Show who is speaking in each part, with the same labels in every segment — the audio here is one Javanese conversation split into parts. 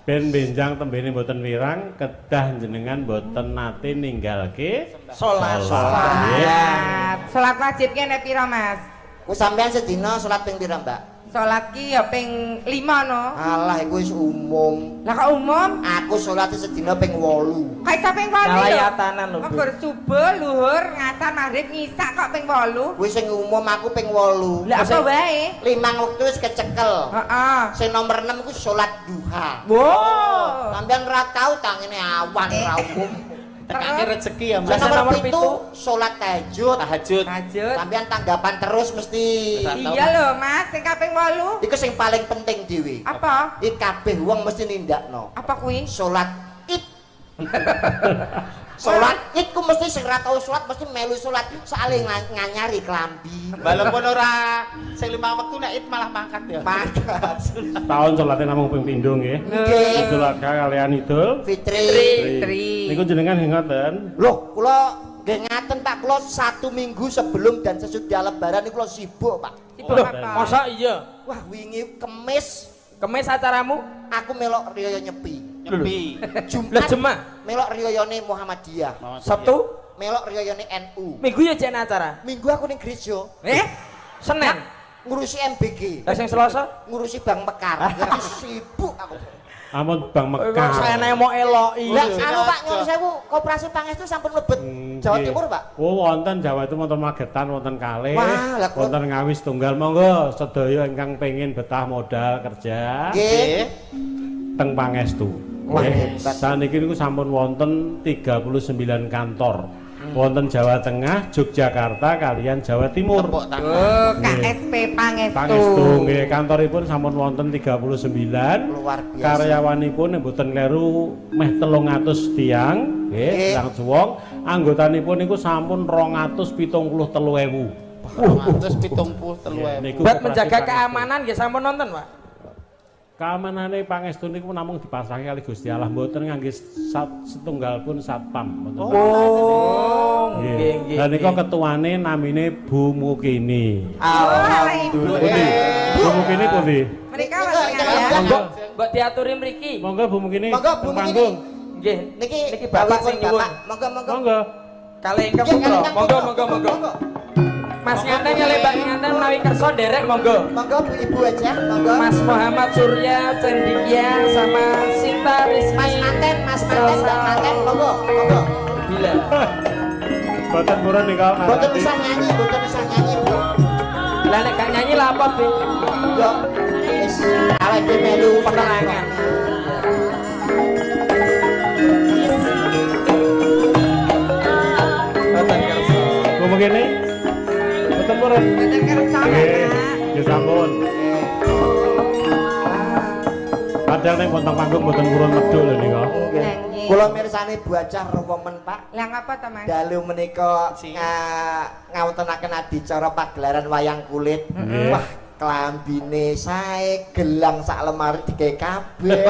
Speaker 1: Ben benjang tembene mboten wirang kedah jenengan mboten nate ninggalke
Speaker 2: salat.
Speaker 3: Salat wajib ki nek pira, Mas?
Speaker 2: Ku sampean sedina salat ping pira, Mbak?
Speaker 3: Salat ki ya ping 5 no.
Speaker 2: Alah iku wis umum.
Speaker 3: Lah kok umum?
Speaker 2: Aku salat sedina ping 8.
Speaker 3: Kayak iso ping 8 lho.
Speaker 4: Layatanan lho.
Speaker 3: Ngger subuh, luhur, ngasar, maghrib, ngisak kok ping 8.
Speaker 2: Kuwi sing umum aku ping 8.
Speaker 3: Lah apa wae?
Speaker 2: 5 wektu wis kecekel.
Speaker 3: Heeh.
Speaker 2: Sing nomor 6 iku salat duha.
Speaker 3: Wow.
Speaker 2: Sampeyan ora tau ta ngene awan ra umum.
Speaker 4: Tekane rezeki ya,
Speaker 2: Sing
Speaker 4: Mas.
Speaker 2: nomor 7 salat tahajud.
Speaker 4: Tahajud.
Speaker 3: Lanjut.
Speaker 2: Sampeyan tanggapan terus mesti.
Speaker 3: Iya lho, Mas, sing kaping 8.
Speaker 2: Iku sing paling penting dhewe.
Speaker 3: Apa?
Speaker 2: Iki kabeh wong mesti nindakno.
Speaker 3: Apa kuwi?
Speaker 2: Salat Id. Salat Id ku mesti sing ra tau salat mesti melu salat soalé nganyari klambi.
Speaker 4: Walaupun ora sing 5 wektu nek Id malah mangkat ya.
Speaker 2: Mangkat.
Speaker 1: Tahun salate namung ping pindho nggih.
Speaker 2: Nggih.
Speaker 1: Idul Adha kalian Idul
Speaker 2: Fitri.
Speaker 1: Niku jenengan ngoten.
Speaker 2: Loh, kula nggih ngaten Pak, kula 1 minggu sebelum dan sesudah lebaran niku kula sibuk, Pak.
Speaker 3: Sibuk apa?
Speaker 4: Masa iya?
Speaker 2: Wah, wingi Kemis
Speaker 4: Kemis acaramu
Speaker 2: aku melok riyo nyepi.
Speaker 4: nyepi. Lah
Speaker 2: Jumat
Speaker 4: jemaah.
Speaker 2: melok riyane Muhammadiyah.
Speaker 4: Sabtu
Speaker 2: Melok riyane NU.
Speaker 4: Minggu ya jek acara.
Speaker 2: Minggu aku ning gereja
Speaker 4: Senin
Speaker 2: ngurusi MBG.
Speaker 4: lah sing Selasa
Speaker 2: Ngurusi Bank Mekar. Jadi sibuk aku.
Speaker 1: Amun Bang Mekar.
Speaker 4: saya mau eloki.
Speaker 2: Lah anu Pak nyuwun sewu, Koperasi Pangestu sampun mlebet Jawa Timur, Pak.
Speaker 1: Oh, wonten Jawa itu wonten Magetan, wonten kalih,
Speaker 2: Wah, lah kok-
Speaker 1: wonten Ngawis tunggal. Monggo sedaya ingkang pengin betah modal kerja
Speaker 2: Nggih.
Speaker 1: teng Pangestu.
Speaker 2: Wah,
Speaker 1: Nggih.
Speaker 2: hebat.
Speaker 1: Saniki niku sampun wonten 39 kantor. Wonten Jawa Tengah, Yogyakarta kalian Jawa Timur.
Speaker 4: Tepuk tangan.
Speaker 3: Oh, KSP Pangestu.
Speaker 1: Pangestu nggih, kantoripun sampun wonten 39.
Speaker 2: Luar biasa.
Speaker 1: Karyawanipun mboten kleru meh 300 tiang, nggih,
Speaker 2: Nggih.
Speaker 1: tiang juwong. Anggotanipun niku sampun 273.000.
Speaker 4: 273.000.
Speaker 1: Niku
Speaker 4: Buat
Speaker 1: Koperasi
Speaker 4: menjaga
Speaker 1: Pangestu.
Speaker 4: keamanan ya sampun nonton, Pak.
Speaker 1: Keamanane Pangestu niku namung dipasrahi kali Gusti Allah, mboten ngangge setunggal pun satpam. Mboten.
Speaker 4: Oh,
Speaker 1: Nggih.
Speaker 4: nggih.
Speaker 1: Lah nika ketuane namine Bu Mukini.
Speaker 4: Alhamdulillah.
Speaker 1: Bu Mukini pundi?
Speaker 3: Mereka
Speaker 2: Nggih,
Speaker 3: wonten
Speaker 2: nggih,
Speaker 3: ya.
Speaker 4: Mbok mbok diaturi mriki.
Speaker 1: Monggo Bu Mukini.
Speaker 2: Monggo Bu
Speaker 1: teng
Speaker 2: Mukini.
Speaker 1: panggung.
Speaker 4: Nggih.
Speaker 2: Niki
Speaker 4: Bapak sing nyuwun.
Speaker 2: Bapak. Monggo.
Speaker 1: Monggo.
Speaker 4: Kalih ingkang putra. Monggo. Mas Nganteng ya Mbak Nganteng menawi kersa nderek monggo.
Speaker 2: Monggo Bu Ibu aja, monggo.
Speaker 4: Mas Muhammad Surya, Cendikia sama Sinta Rizky.
Speaker 2: Mas Manten, Mbak Manten, monggo.
Speaker 4: Bila.
Speaker 1: Boten purun nika.
Speaker 2: Boten bisa nyanyi, Bu.
Speaker 4: Lah nek gak nyanyi lah apa, Bi?
Speaker 2: Yo. Wis awake dhewe melu
Speaker 4: Penerangan. Boten kersa.
Speaker 1: Bu Mukini. Boten purun.
Speaker 3: Boten kersa,
Speaker 1: Nggih,
Speaker 3: Pak.
Speaker 1: nggih sampun. Padahal nek wonten panggung boten purun medul lho nika.
Speaker 3: Nggih.
Speaker 2: Kula mirsani Bu Acah rewomen, Pak.
Speaker 3: Lah ngapa to, Mas?
Speaker 2: Dalu menika ngawontenaken adicara pagelaran wayang kulit.
Speaker 1: Nggih.
Speaker 2: Wah, klambine sae, gelang sak lemari digawe kabeh.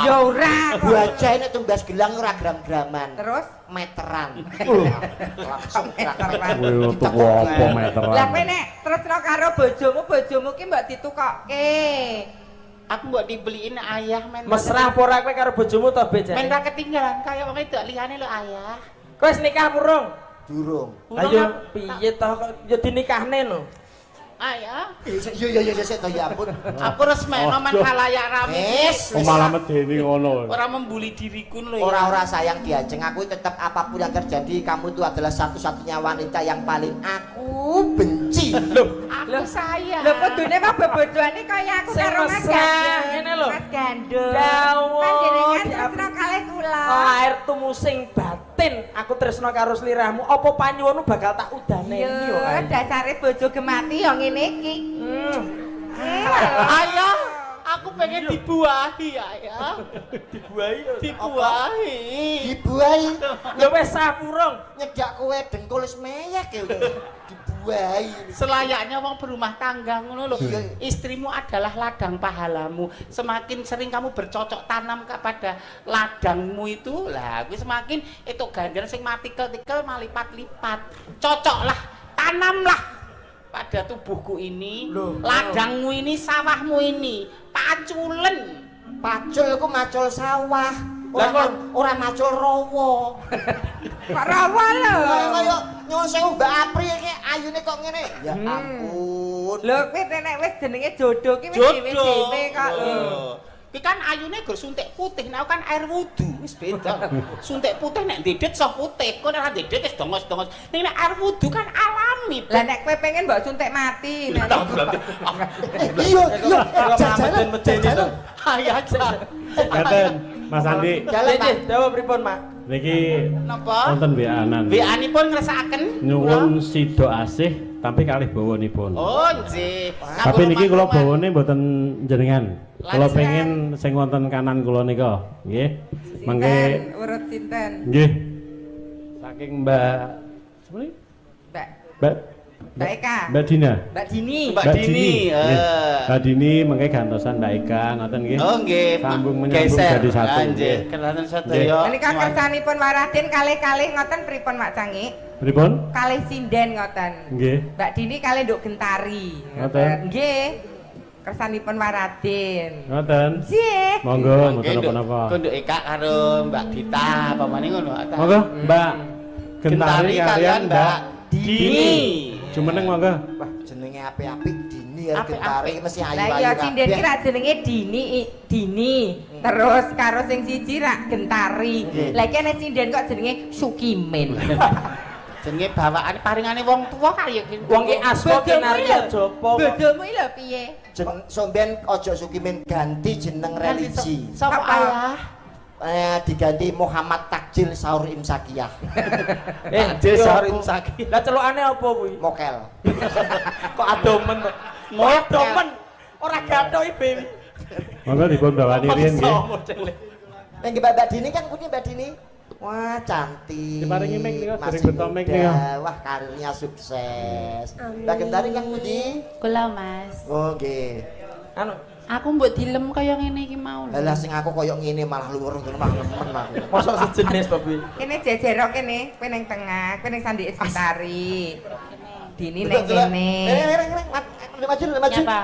Speaker 3: Ya ora.
Speaker 2: Bu Acah nek tumbas gelang ora gram-graman.
Speaker 3: Terus
Speaker 2: Meteran. Langsung
Speaker 3: meteran.
Speaker 1: Kuwi tuku apa meteran?
Speaker 3: lah kowe nek terusno karo bojomu ki mbok ditukokke.
Speaker 5: Aku mbok dibeliin ayah men.
Speaker 4: Mesra apa ora kowe karo bojomu to, Be?
Speaker 5: Men ra ketinggalan kaya wong itu liyane lho ayah.
Speaker 4: Kowe wis nikah purung?
Speaker 2: Durung.
Speaker 4: Ayo piye to ya dinikahne no.
Speaker 5: Ayah,
Speaker 2: Iya sik to ya ampun.
Speaker 5: aku resmeno men kalayak rame.
Speaker 2: Wis.
Speaker 1: Oh malah medeni ngono.
Speaker 5: Ora membuli diriku lho ya.
Speaker 2: Ora sayang diajeng aku tetap apapun yang terjadi kamu itu adalah satu-satunya wanita yang paling aku benci.
Speaker 5: Aku sayang.
Speaker 3: Lho kudune mah bebojoane kaya aku
Speaker 4: Sing
Speaker 3: karo Mas
Speaker 4: mesra,
Speaker 3: Gandul.
Speaker 4: ngene lho.
Speaker 3: Mas Gandul.
Speaker 4: Dawuh,
Speaker 3: Panjenengan
Speaker 4: diap-
Speaker 3: terusno kalih kula.
Speaker 4: Oh, air tumusing batin aku tresno karo sliramu apa panyuwunmu bakal tak udaneni yo.
Speaker 3: Yo, dasare bojo gemati yo ngene iki.
Speaker 5: Ayah, aku pengen dibuahi ayah.
Speaker 4: Dibuahi yo.
Speaker 5: Dibuahi.
Speaker 2: Dibuahi
Speaker 4: Ya wis sapurung.
Speaker 2: nyedak kowe dengkul wis meyek ya. Dibuahi.
Speaker 5: Selayaknya wong berumah tangga ngono lho.
Speaker 2: Iya.
Speaker 5: Istrimu adalah ladang pahalamu. Semakin sering kamu bercocok tanam kepada ladangmu itu, lah kuwi semakin itu ganjaran sing matikel-tikel malipat-lipat. Cocoklah, tanamlah pada tubuhku ini, ladangmu ini, sawahmu ini, paculen.
Speaker 2: Pacul iku macul sawah.
Speaker 4: Lah kok
Speaker 2: Ora macul rawa.
Speaker 3: Kok rawa lho.
Speaker 2: Kaya nyuwun sewu Mbak Apri iki ayune kok ngene. Ya ampun.
Speaker 3: Lho kowe nek wis jenenge jodoh ki wis dhewe-dhewe kok lho.
Speaker 5: Ki kan ayune gur suntik putih, nek kan air wudu wis beda. Suntik putih nek ndedet sok putih, kok nek ndedet wis dongos-dongos. Ning nek air wudu kan alami.
Speaker 3: Lah nek kowe pengen mbok suntik mati.
Speaker 2: Iya,
Speaker 4: jajalan medeni to.
Speaker 5: Ayo aja.
Speaker 1: Ngaten, Mas Andi.
Speaker 2: Jalan Pak.
Speaker 4: Jawab pripun, Mak?
Speaker 1: Niki
Speaker 5: Napa?
Speaker 1: wonten WA-an.
Speaker 5: WA-nipun ngresakaken
Speaker 1: Nyuwun sida asih tapi kalih bawanipun.
Speaker 5: Oh, nggih.
Speaker 1: Tapi niki kula bawane mboten jenengan. Kula
Speaker 5: Langsung.
Speaker 1: pengen sing wonten kanan kula nika, nggih. Mangke
Speaker 3: Urut sinten?
Speaker 1: nggih. Saking Mbak sepundi?
Speaker 3: Mbak
Speaker 1: Mbak
Speaker 3: Eka.
Speaker 1: Mbak Dina.
Speaker 3: Mbak Dini.
Speaker 5: Mbak Dini.
Speaker 1: Nggih. Mbak Dini mangke gantosan Mbak Eka ngoten nggih.
Speaker 5: Oh, nggih.
Speaker 1: Sambung menyambung
Speaker 5: Geser.
Speaker 1: jadi satu.
Speaker 5: Nggih, keratan sedaya.
Speaker 3: Menika kersanipun Waradin kalih-kalih ngoten pripun Mak Cangi?
Speaker 1: Pripun?
Speaker 3: Kalih sinden ngoten.
Speaker 1: Nggih.
Speaker 3: Mbak Dini kalih nduk gentari.
Speaker 1: Ngoten.
Speaker 3: Nggih. Kersanipun Waradin.
Speaker 1: Ngoten.
Speaker 3: Nggih.
Speaker 1: Monggo mboten napa-napa.
Speaker 5: Konduk Eka karo Mbak Dita apa meneh ngono.
Speaker 1: Monggo Mbak
Speaker 5: Gentari kalian Mbak Dini.
Speaker 1: Jumeneng monggo.
Speaker 2: Wah, jenenge apik-apik Dini ya
Speaker 5: Apik-apik.
Speaker 2: Gentari mesti
Speaker 3: Lah
Speaker 2: ayu-ayu
Speaker 3: iya sinden ki
Speaker 2: kabeh.
Speaker 3: rak jenenge Dini. Terus karo sing siji rak Gentari. Lah iki nek sinden kok jenenge Sukimin.
Speaker 5: Jenenge bawaan paringane wong tuwa kaya iki.
Speaker 4: Wong ki asma Kinaria Jopo.
Speaker 3: Bodomu iki lho piye?
Speaker 2: Somben ojo Sukimin ganti jeneng religi.
Speaker 5: Sapa
Speaker 3: Apa?
Speaker 5: ayah?
Speaker 2: Diganti Muhammad Takjil Saur Imsakiyah.
Speaker 4: Takjil Saur Imsakiyah. Lah celukane apa kuwi?
Speaker 2: Mokel.
Speaker 4: Kok adomen to? Kok adomen? Ora gathoki Bewi.
Speaker 1: Monggo dipun bawani riyen nggih.
Speaker 2: Neng Mbak Dini kan punya Mbak Dini. Wah cantik.
Speaker 1: Diparingi mic nika,
Speaker 2: Masih
Speaker 1: sering beto mic
Speaker 2: muda.
Speaker 1: nika.
Speaker 2: Wah karirnya sukses. Mbak Gentari kan pundi?
Speaker 6: Kula Mas.
Speaker 2: Oh nggih.
Speaker 4: Anu,
Speaker 6: Aku mbok dilem kaya ngene iki mau. lho.
Speaker 2: Lah sing aku koyok ngene malah luwur ngono mah nemen aku.
Speaker 4: mosok sejenis to kuwi.
Speaker 3: Kene jejerok kene, kowe ning tengah, kowe ning sandike Gentari. Dini ning kene.
Speaker 2: Maju.
Speaker 6: Nyapa?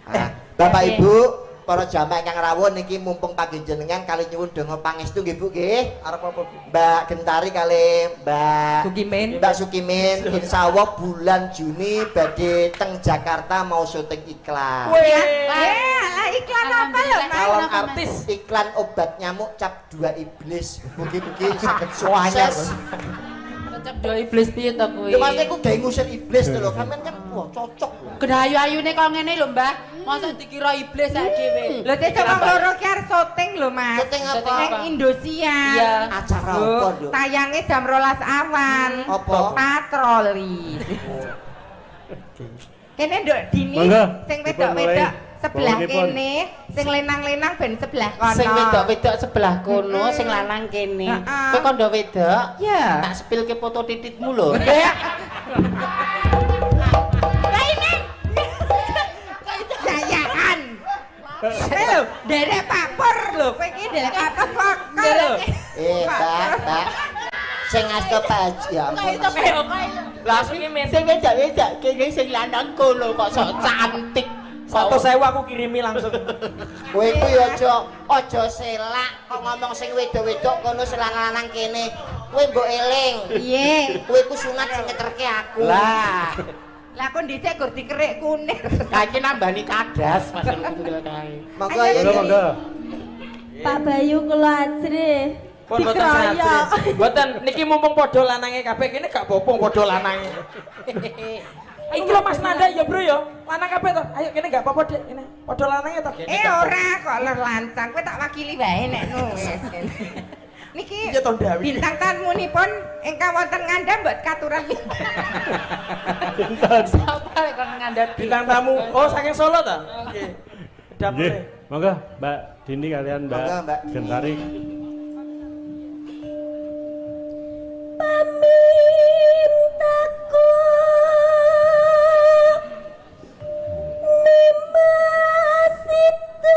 Speaker 2: Ah, Bapak Ibu, para jamaah ingkang rawuh niki mumpung panjenengan kali nyuwun donga pangestu nggih Bu nggih.
Speaker 4: Arep apa?
Speaker 2: Mbak Gentari kali Mbak
Speaker 3: Sukimin.
Speaker 2: Mbak Sukimin insyaallah bulan Juni badhe teng Jakarta mau syuting iklan.
Speaker 3: Lah iklan apa lho, Mas?
Speaker 2: Calon
Speaker 6: Kenapa, Mas?
Speaker 2: artis iklan obat nyamuk cap 2 iblis. Mugi-mugi saged sukses.
Speaker 6: Kecap do iblis piye to kuwi?
Speaker 2: Ya maksudnya aku gawe ngusir iblis lho. Sampeyan kan wah cocok lho.
Speaker 6: Gedayu-ayune kok ngene lho, Mbah. Mosok dikira iblis sak dhewe.
Speaker 3: Lho cek wong loro ki arep syuting lho, Mas.
Speaker 2: Syuting apa?
Speaker 3: Ning Indosiar.
Speaker 6: Iya.
Speaker 2: Acara
Speaker 3: Lho,
Speaker 2: apa lho?
Speaker 3: tayange jam 12 awan.
Speaker 2: Apa?
Speaker 3: Patroli. Kene nduk Dini
Speaker 1: Monggo,
Speaker 3: sing
Speaker 1: dipun
Speaker 3: wedok-wedok
Speaker 1: mulai.
Speaker 3: sebelah
Speaker 1: Bawanipun.
Speaker 3: kene, sing lenang-lenang ben sebelah kono.
Speaker 5: Sing wedok-wedok sebelah kono, sing lanang kene.
Speaker 3: Heeh.
Speaker 5: Kowe kondo wedok?
Speaker 3: Ya.
Speaker 5: Tak spilke foto tititmu lho.
Speaker 3: Lah ini. Jayaan. Lho, derek papor lho, kowe iki derek papor kok lho.
Speaker 2: Mbak. Sing asto Pak ya ampun.
Speaker 5: Lah sing wedok-wedok kene sing lanang kono kok sok cantik.
Speaker 4: 100.000 aku kirimi langsung.
Speaker 2: Kowe kuwi aja selak kok ngomong sing wedok-wedok kono selang lanang kene. Kowe mbok eling.
Speaker 3: Piye?
Speaker 2: Kowe ku sunat sing ngeterke aku.
Speaker 5: Lah,
Speaker 3: Lah kok dhisik gur dikerik kuning.
Speaker 5: kaki nambani kadas pas tunggal kae.
Speaker 2: Monggo
Speaker 3: Ayo,
Speaker 2: ya.
Speaker 1: Monggo monggo.
Speaker 7: Pak Bayu kula ajre.
Speaker 4: Pun boten sajris. Boten niki mumpung padha lanange kabeh kene gak bopong padha lanange. Iki lho Mas Nanda ya Bro ya. Lanang kabeh to. Ayo kene gak apa-apa Dik, kene. Padha lanange to.
Speaker 3: Ora kok lur lancang, kowe tak wakili wae nek nu wis. Niki
Speaker 4: Iya to Ndawi.
Speaker 3: bintang tamunipun ingkang wonten ngandhap mbok katuran.
Speaker 6: Sapa lek kon ngandhap
Speaker 4: Bintang tamu. Oh, saking Solo ta? Nggih. Dap
Speaker 1: Nggih.
Speaker 4: boleh.
Speaker 1: Monggo Mbak Dini kalian Mbak
Speaker 2: Monggo, Mbak.
Speaker 1: Gentari.
Speaker 7: Pamintaku nimasita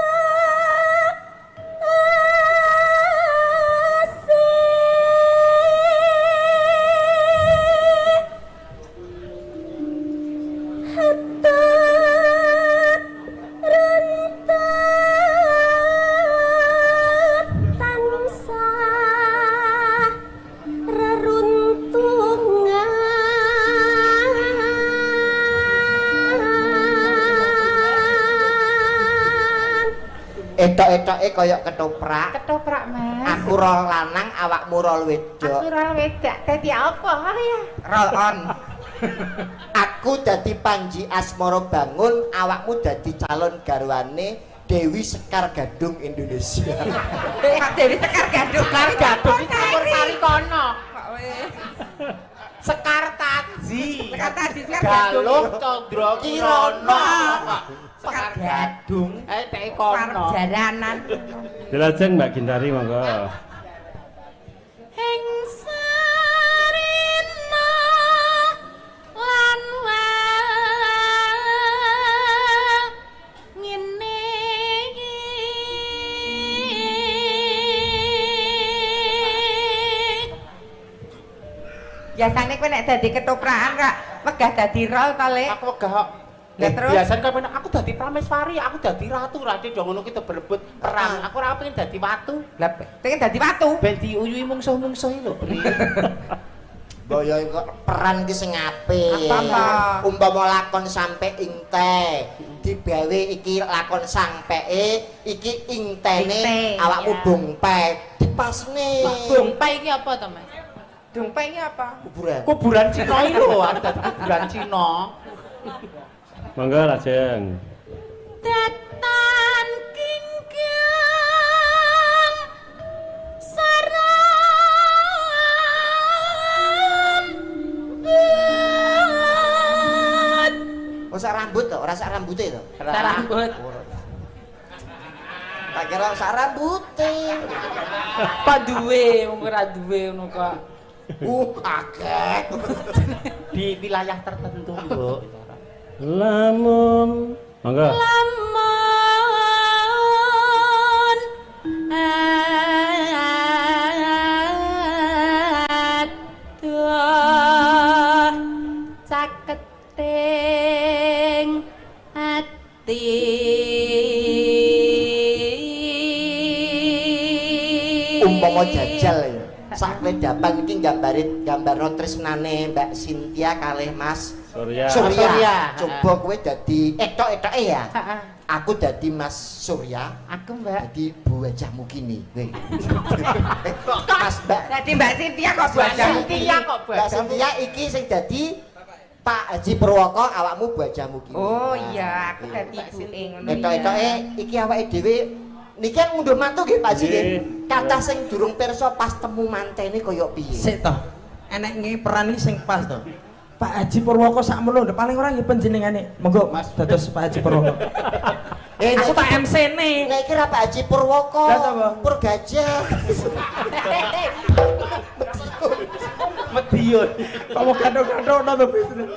Speaker 7: asih hatta rentang
Speaker 2: Etok-etoke kaya ketoprak.
Speaker 3: Ketoprak, Mas.
Speaker 2: Aku rol lanang, awakmu rol wedok.
Speaker 3: Aku rol wedak. Dadi apa ya?
Speaker 2: Roll on. Aku dadi Panji Asmara Bangun, awakmu dadi calon garwane Dewi Sekar Gadung Indonesia.
Speaker 3: Pak Dewi Sekar Gadung.
Speaker 5: Sekar Gadung iki umur kali kono.
Speaker 3: Kok weh.
Speaker 5: Sekar Taji.
Speaker 3: Sekar Taji, Sekar Gadung.
Speaker 5: Galuh Condro Kirana. Sekar Gadung. Teke kono.
Speaker 3: Parjaranan.
Speaker 1: Dilajeng Mbak Gintari monggo.
Speaker 7: Ing sarina lan ngene
Speaker 3: Biasane kowe nek dadi ketoprakan kak wegah dadi rol to, Lek.
Speaker 5: Aku wegah kok.
Speaker 3: Lah terus
Speaker 5: Biasane kowe aku dadi Prameswari, aku dadi ratu, rade do ngono ki berebut perang. Aku ora pengen dadi watu.
Speaker 3: lah pengen dadi watu.
Speaker 5: Ben diuyui mungsuh-mungsuh lho.
Speaker 2: Boyo kok peran ki sing apik.
Speaker 3: Apa?
Speaker 2: Umpama lakon sampe ing teh, digawe iki lakon sampeke, iki ing tene
Speaker 3: Ing teh,
Speaker 2: awakmu
Speaker 3: iya.
Speaker 2: bongpek, dipasne.
Speaker 6: Bongpai iki apa to, Mas?
Speaker 3: Dumpai iki apa?
Speaker 2: Kuburan.
Speaker 5: Kuburan Cina iki lho, ada kuburan Cina.
Speaker 1: Monggo lajeng.
Speaker 7: datan kingkang saram
Speaker 2: Oh sak rambut to, ora sak rambute to.
Speaker 6: Rambut.
Speaker 2: Tak kira sak rambute.
Speaker 6: Apa duwe, wong ora duwe ngono kok.
Speaker 2: Akeh.
Speaker 5: Di wilayah tertentu, Mbok.
Speaker 1: Lamun monggo.
Speaker 7: lamun aduh caketing ati
Speaker 2: Umpama jajal ya. Sak kledapan iki gambar tresnane Mbak Cynthia kalih Mas
Speaker 1: Surya.
Speaker 2: Surya. Coba kowe dadi etok-etoke ya.
Speaker 6: Heeh.
Speaker 2: Aku dadi Mas Surya,
Speaker 6: Aku, Mbak.
Speaker 2: dadi Bu Wajahmu Kini. Mas Mbak
Speaker 3: Dadi Mbak Cynthia kok wajahmu
Speaker 5: Cynthia kok
Speaker 2: Mbak Cynthia iki sing dadi Pak Haji Purwoko, awakmu Bu Wajahmu Kini.
Speaker 3: Oh iya, aku dadi ibuke ngono.
Speaker 2: Etok-etoke iki awake dhewe niki ngunduh mantu nggih Pak Haji nggih.
Speaker 1: Nggih.
Speaker 2: Kathah sing durung pirsa pas temu mantene kaya piye.
Speaker 4: Sik to. Enek nge peran iki sing pas to. Pak Haji Purwoko sakmono paling ora nggih panjenengane. Monggo Mas dados Pak Haji Purwoko. Aku tak MC-ne.
Speaker 2: Nek kira Pak Haji Purwoko,
Speaker 4: Lah, sapa?
Speaker 2: Pur Gajah.
Speaker 4: Medion. Kamu kado-kado to bisnis.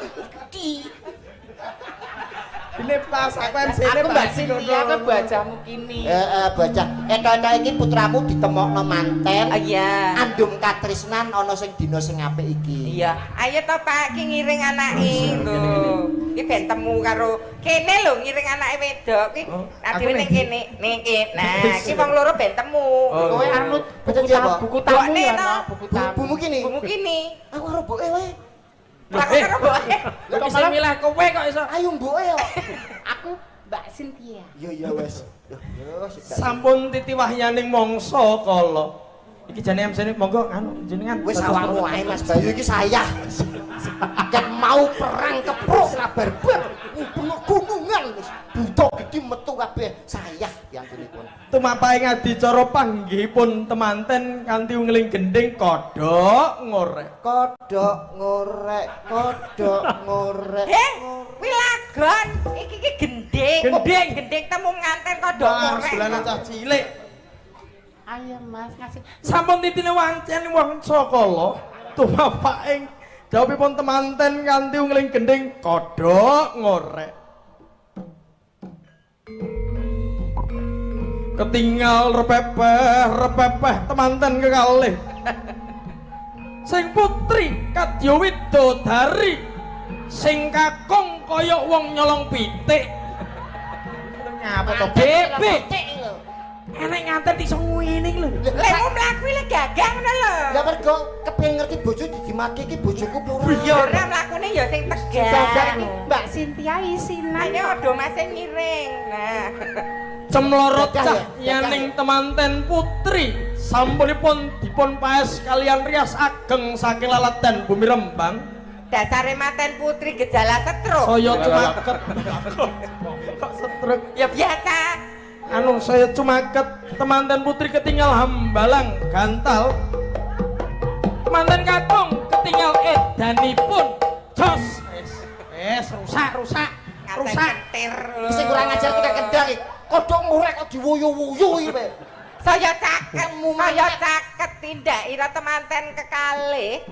Speaker 4: Ini pas aku MC-ne
Speaker 5: Aku
Speaker 4: Pak
Speaker 5: Mbak
Speaker 4: Haji
Speaker 5: Cynthia ke
Speaker 4: Purwoko.
Speaker 5: Wajahmu Kini.
Speaker 2: Bocah. Etok-etok iki putramu ditemokno manten.
Speaker 3: Iya.
Speaker 2: Andum katresnan ana sing dina sing apik iki.
Speaker 3: Iya. Ayo to Pak ki ngiring anake lho. Ki ben temu karo kene lho ngiring anake wedok ki.
Speaker 4: Oh,
Speaker 3: Adine
Speaker 4: aku
Speaker 3: ning
Speaker 4: nih.
Speaker 3: kene, ning kene. Nah, ki wong loro ben temu.
Speaker 4: Oh,
Speaker 5: Kowe
Speaker 4: iya.
Speaker 5: anu
Speaker 2: Betul siapa?
Speaker 5: buku tamu
Speaker 3: Dokne
Speaker 5: ya,
Speaker 3: to.
Speaker 5: no? Buku tamu.
Speaker 2: Bumu kini.
Speaker 3: Bumu kini.
Speaker 2: Aku karo mboke wae.
Speaker 3: Lah karo boe.
Speaker 4: Lho kok sing milih kowe kok iso.
Speaker 2: Ayo mboke yo.
Speaker 5: Aku Mbak Cynthia.
Speaker 2: Iya wes. Yo
Speaker 4: Sampun titiwahyaning mangsa kala. Iki jane MC-ne monggo anu jenengan.
Speaker 2: wis awakmu wae Mas Bayu iki saya. Ket mau perang kepruk sabar bet. Bunga gunungan wis buta gedhi metu kabeh saya yang pun.
Speaker 4: Tumapaing adicara panggihipun temanten kanthi ngling gending kodhok ngorek.
Speaker 2: Kodhok ngorek, kodhok ngorek.
Speaker 3: Kuwi lagon. Iki ki gending.
Speaker 4: Gending.
Speaker 3: Gending temu nganten kodhok
Speaker 4: Wah,
Speaker 3: korek.
Speaker 4: sebelahna cah cilik.
Speaker 5: Ayo Mas ngasih.
Speaker 4: Sampun titine wancen wong sakala. Tumapaing jawabipun temanten kanthi ngling gending kodhok ngorek. Ketinggal repepeh temanten kekalih. Sing putri kadya widodari sing kakung kaya wong nyolong pitik. Ngapa to bebek? Enek nganten iso ngene lho.
Speaker 3: Lemu mlaku le gagang ngono lho.
Speaker 2: Lah mergo kepengin ngerti bojo dijimake iki bojoku pura.
Speaker 3: Ya ora mlakune ya sing
Speaker 5: Jajar
Speaker 3: tegang.
Speaker 5: iki Mbak Cynthia isinan.
Speaker 3: Ayo odo Mas ngiring. Nah.
Speaker 4: Cemlorot
Speaker 2: Dadah,
Speaker 4: cah
Speaker 2: ya,
Speaker 4: yaning temanten putri sampunipun dipun paes kalian rias ageng saking laladan bumi Rembang.
Speaker 3: Dasare manten putri gejala stroke.
Speaker 4: Saya cumaket. Kok stroke?
Speaker 3: Ya biasa.
Speaker 4: Anu saya cumaket temanten putri ketinggal hambalang gantal. Temanten kakung ketinggal edanipun. Jos. Rusak.
Speaker 3: Ketir.
Speaker 2: Sing kurang ajar kita kendang iki. Kodhok murek kok diwuyu-wuyu iki, Pak.
Speaker 3: Saya caket tindak ira temanten kekalih.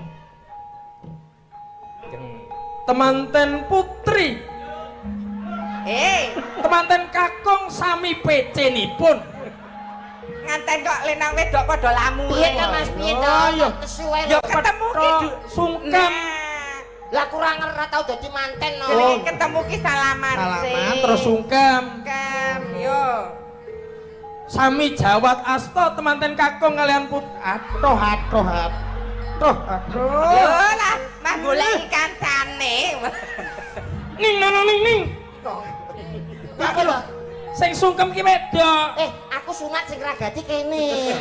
Speaker 4: Temanten putri. Temanten kakung sami PC-nipun.
Speaker 3: Nganten kok lenang wedok padha lamu.
Speaker 2: Piye ta Mas, piye ta?
Speaker 4: Ya.
Speaker 2: Kesuwen.
Speaker 3: Ya ketemu ki
Speaker 4: sungkem.
Speaker 2: Lah kurang ora tau dadi manten no.
Speaker 3: Jenenge ketemu ki salaman sih.
Speaker 4: Salaman terus sungkem.
Speaker 3: Yo.
Speaker 4: Sami jawat asta temanten kakung kalian aduh.
Speaker 3: Yo lah, mah golek kancane.
Speaker 4: Ning.
Speaker 2: Iki lho.
Speaker 4: Sing sungkem ki wedok.
Speaker 2: Aku sunat sing ragati kene.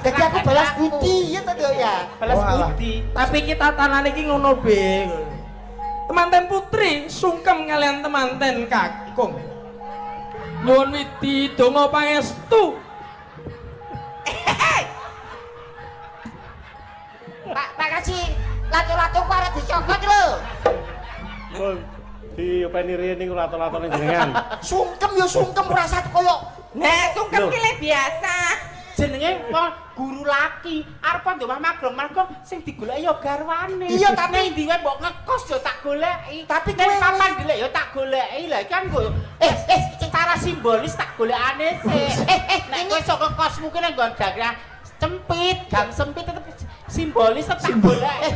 Speaker 2: Dadi aku balas budi ya to ya.
Speaker 4: Balas budi. Tapi kita tanane iki ngono be. Temanten putri sungkem kalian temanten kakung. Nyuwun widi donga pangestu.
Speaker 2: Pak Kasih, latu-latu ku arep dicokot lho.
Speaker 1: Kok diopeni rene lato-latone jenengan.
Speaker 2: Sungkem ya sungkem rasa koyo.
Speaker 3: Nah, sungkem ki le biasa.
Speaker 5: Jenenge guru laki arep ndomah magrong-magrong sing digoleki ya garwane.
Speaker 2: Iya, tapi
Speaker 5: ndi wae mbok ngekos ya tak goleki.
Speaker 2: Tapi
Speaker 5: nek
Speaker 2: kowe
Speaker 5: papan dhelek ya tak goleki. Lah kan kok secara simbolis tak golekane sih. Nek kowe sok ngekosmu ki nek nggon daerah sempit, gang sempit tetep simbolis tak goleki.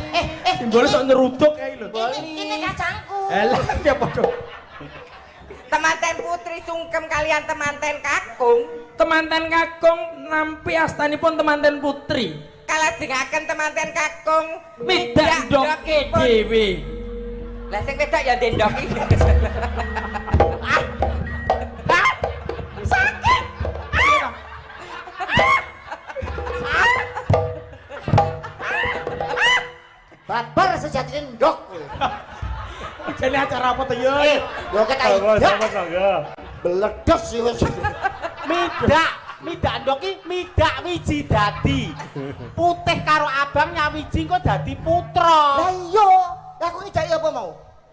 Speaker 4: Simbolis kok nyeruduk kae lho.
Speaker 2: Ini kacangku.
Speaker 4: Lah ya padha.
Speaker 3: Temanten putri sungkem kalian temanten kakung.
Speaker 4: Temanten kakung nampi astanipun temanten putri.
Speaker 3: Kalajengaken temanten kakung
Speaker 4: Midak ndoke dhewe.
Speaker 3: Lah sing wedak ya ndendoki.
Speaker 2: Sakit. Babar sejati ndok.
Speaker 4: Jane acara apa to yo?
Speaker 2: Yo ketai. Beledos sih wis.
Speaker 5: Midak ndoki midak wiji dadi. Putih karo abang nyawiji kok dadi putra.
Speaker 2: Lah iya, lah kok ngejaki apa mau?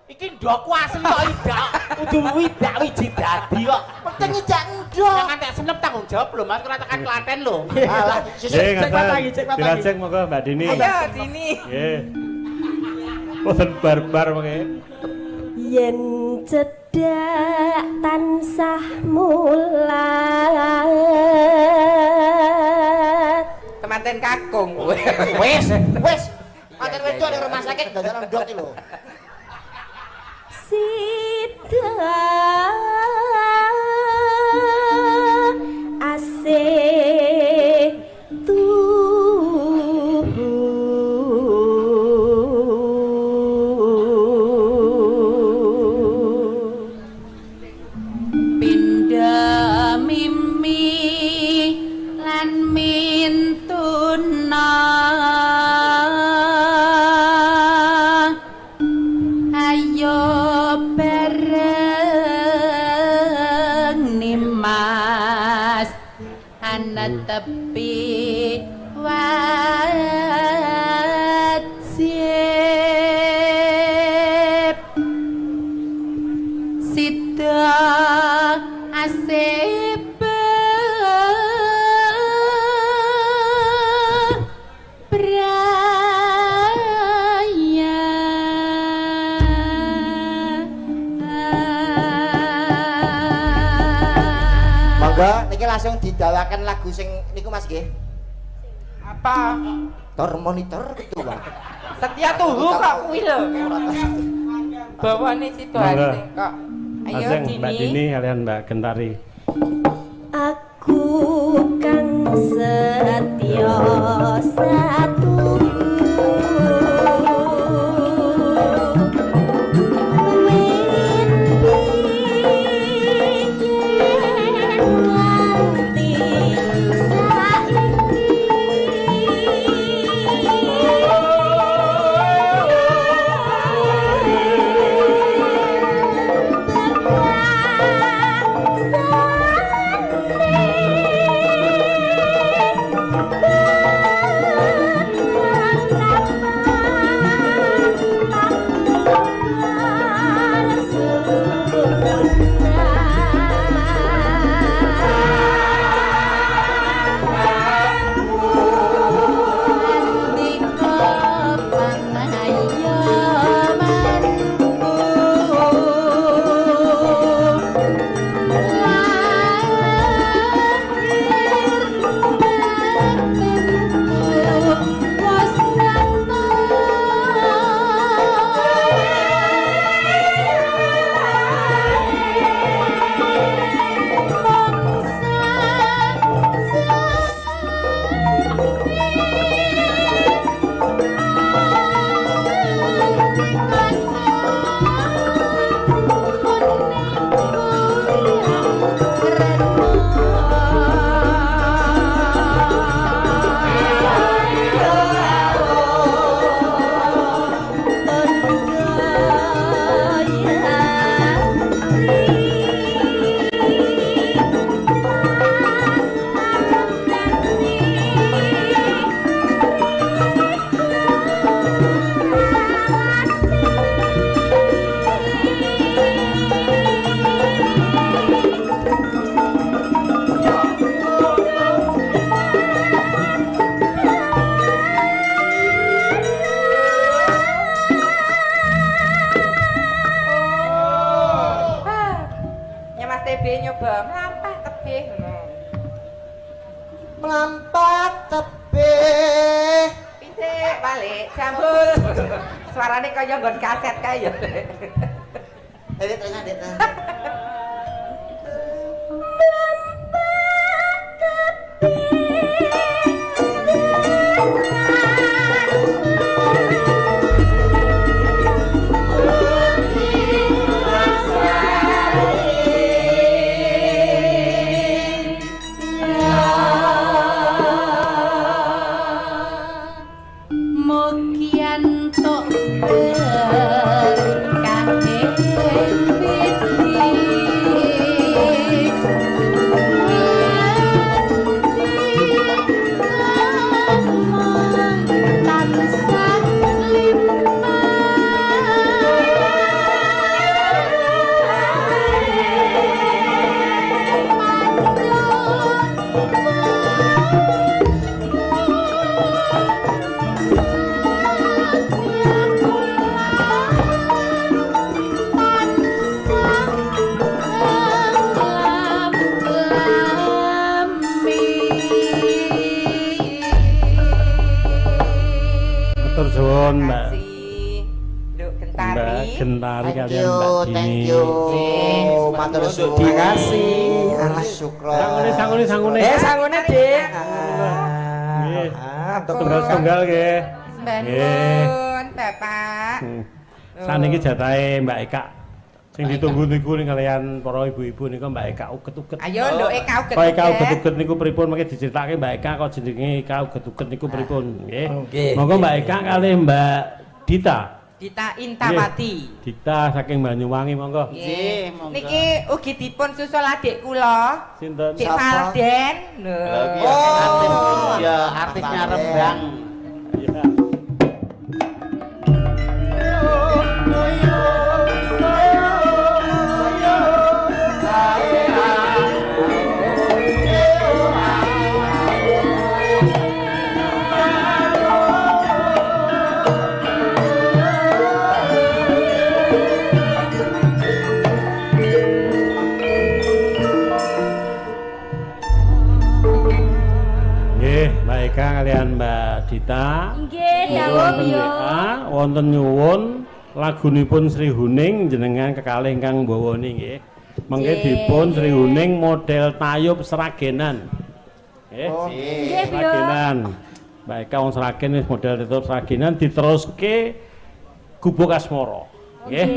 Speaker 5: Iki ndokku asli kok idak. Kudu widak wiji dadi kok.
Speaker 2: Penting ngejak ndok.
Speaker 5: Jangan tak senep tanggung jawab lho Mas, ora tekan Klaten lho.
Speaker 2: Alah,
Speaker 4: Cek patahi.
Speaker 1: Dilajeng monggo Mbak Dini.
Speaker 3: Ayo Dini.
Speaker 1: Nggih. Boten barbar mengke.
Speaker 7: yen cedak tansah mulat
Speaker 3: Temanten kakung.
Speaker 2: Wes. Paten wedok ning rumah sakit dadak ndok iki lho.
Speaker 7: sida asih pindah mimi lan mintuna ayo bareng nimas ana tepi wajib sida asih beraya
Speaker 2: Monggo niki langsung didawaken lagu sing niku Mas nggih.
Speaker 3: Apa?
Speaker 2: Tor monitor gitu, Pak.
Speaker 3: Setia tuhu kok kuwi lho. Bawane situasi kok. Ayo
Speaker 1: Lajeng Mbak Dini kalian Mbak Gentari.
Speaker 7: aku kang setya satu wit biyen
Speaker 2: mlampat tebih.
Speaker 3: Pitik balik jambul. Suarane kaya nggon kaset kae ya.
Speaker 2: Edit tengah, edit tengah.
Speaker 7: Mugian tok berkah
Speaker 1: Matur suwun, Mbak.
Speaker 3: Nduk
Speaker 1: Mbak
Speaker 3: Gentari.
Speaker 1: Gentari
Speaker 2: Thank
Speaker 1: kalian
Speaker 2: you,
Speaker 1: Mbak
Speaker 2: thank
Speaker 1: Dini.
Speaker 2: you. Matur suwun.
Speaker 4: Terima kasih.
Speaker 2: Alah syukur.
Speaker 1: Sangune.
Speaker 4: Sangune, Dik.
Speaker 1: Nggih.
Speaker 4: Untuk
Speaker 1: Tunggal nggih.
Speaker 3: Mbahun, Bapak.
Speaker 1: Saniki jatahe Mbak Eka. Sing ditunggu niku ning kalian para ibu-ibu niku Mbak Eka uget-uget.
Speaker 3: Ayo nduk Eka uget.
Speaker 1: Kok Eka uget-uget niku pripun mengke diceritake Mbak Eka kok jenenge Eka uget-uget niku pripun nggih.
Speaker 4: Nggih.
Speaker 1: Monggo Mbak Eka kalih Mbak Dita.
Speaker 3: Dita Intawati.
Speaker 1: Dita saking Banyuwangi monggo.
Speaker 5: Nggih, monggo.
Speaker 3: Niki ugi dipun susul adik kula.
Speaker 1: Sinten?
Speaker 3: Dik
Speaker 2: Siapa?
Speaker 3: Valden.
Speaker 5: Lagi
Speaker 3: Lho.
Speaker 5: artis ya artisnya Rembang.
Speaker 1: Iya. Nggih, Mbak Eka kalian Mbak Dita.
Speaker 7: Nggih,
Speaker 1: Monggo
Speaker 7: dawuh
Speaker 1: wonten
Speaker 7: yo.
Speaker 1: WA, wonten nyuwun lagunipun Sri Huning jenengan kekalih ingkang mbawani nggih. Mengke dipun Sri Huning model tayub Sragenan. Nggih.
Speaker 7: Nggih, yo.
Speaker 1: Sragenan. Mbak Eka wong Sragen wis model tayub Sragenan diteruske Gubuk Asmara. Nggih.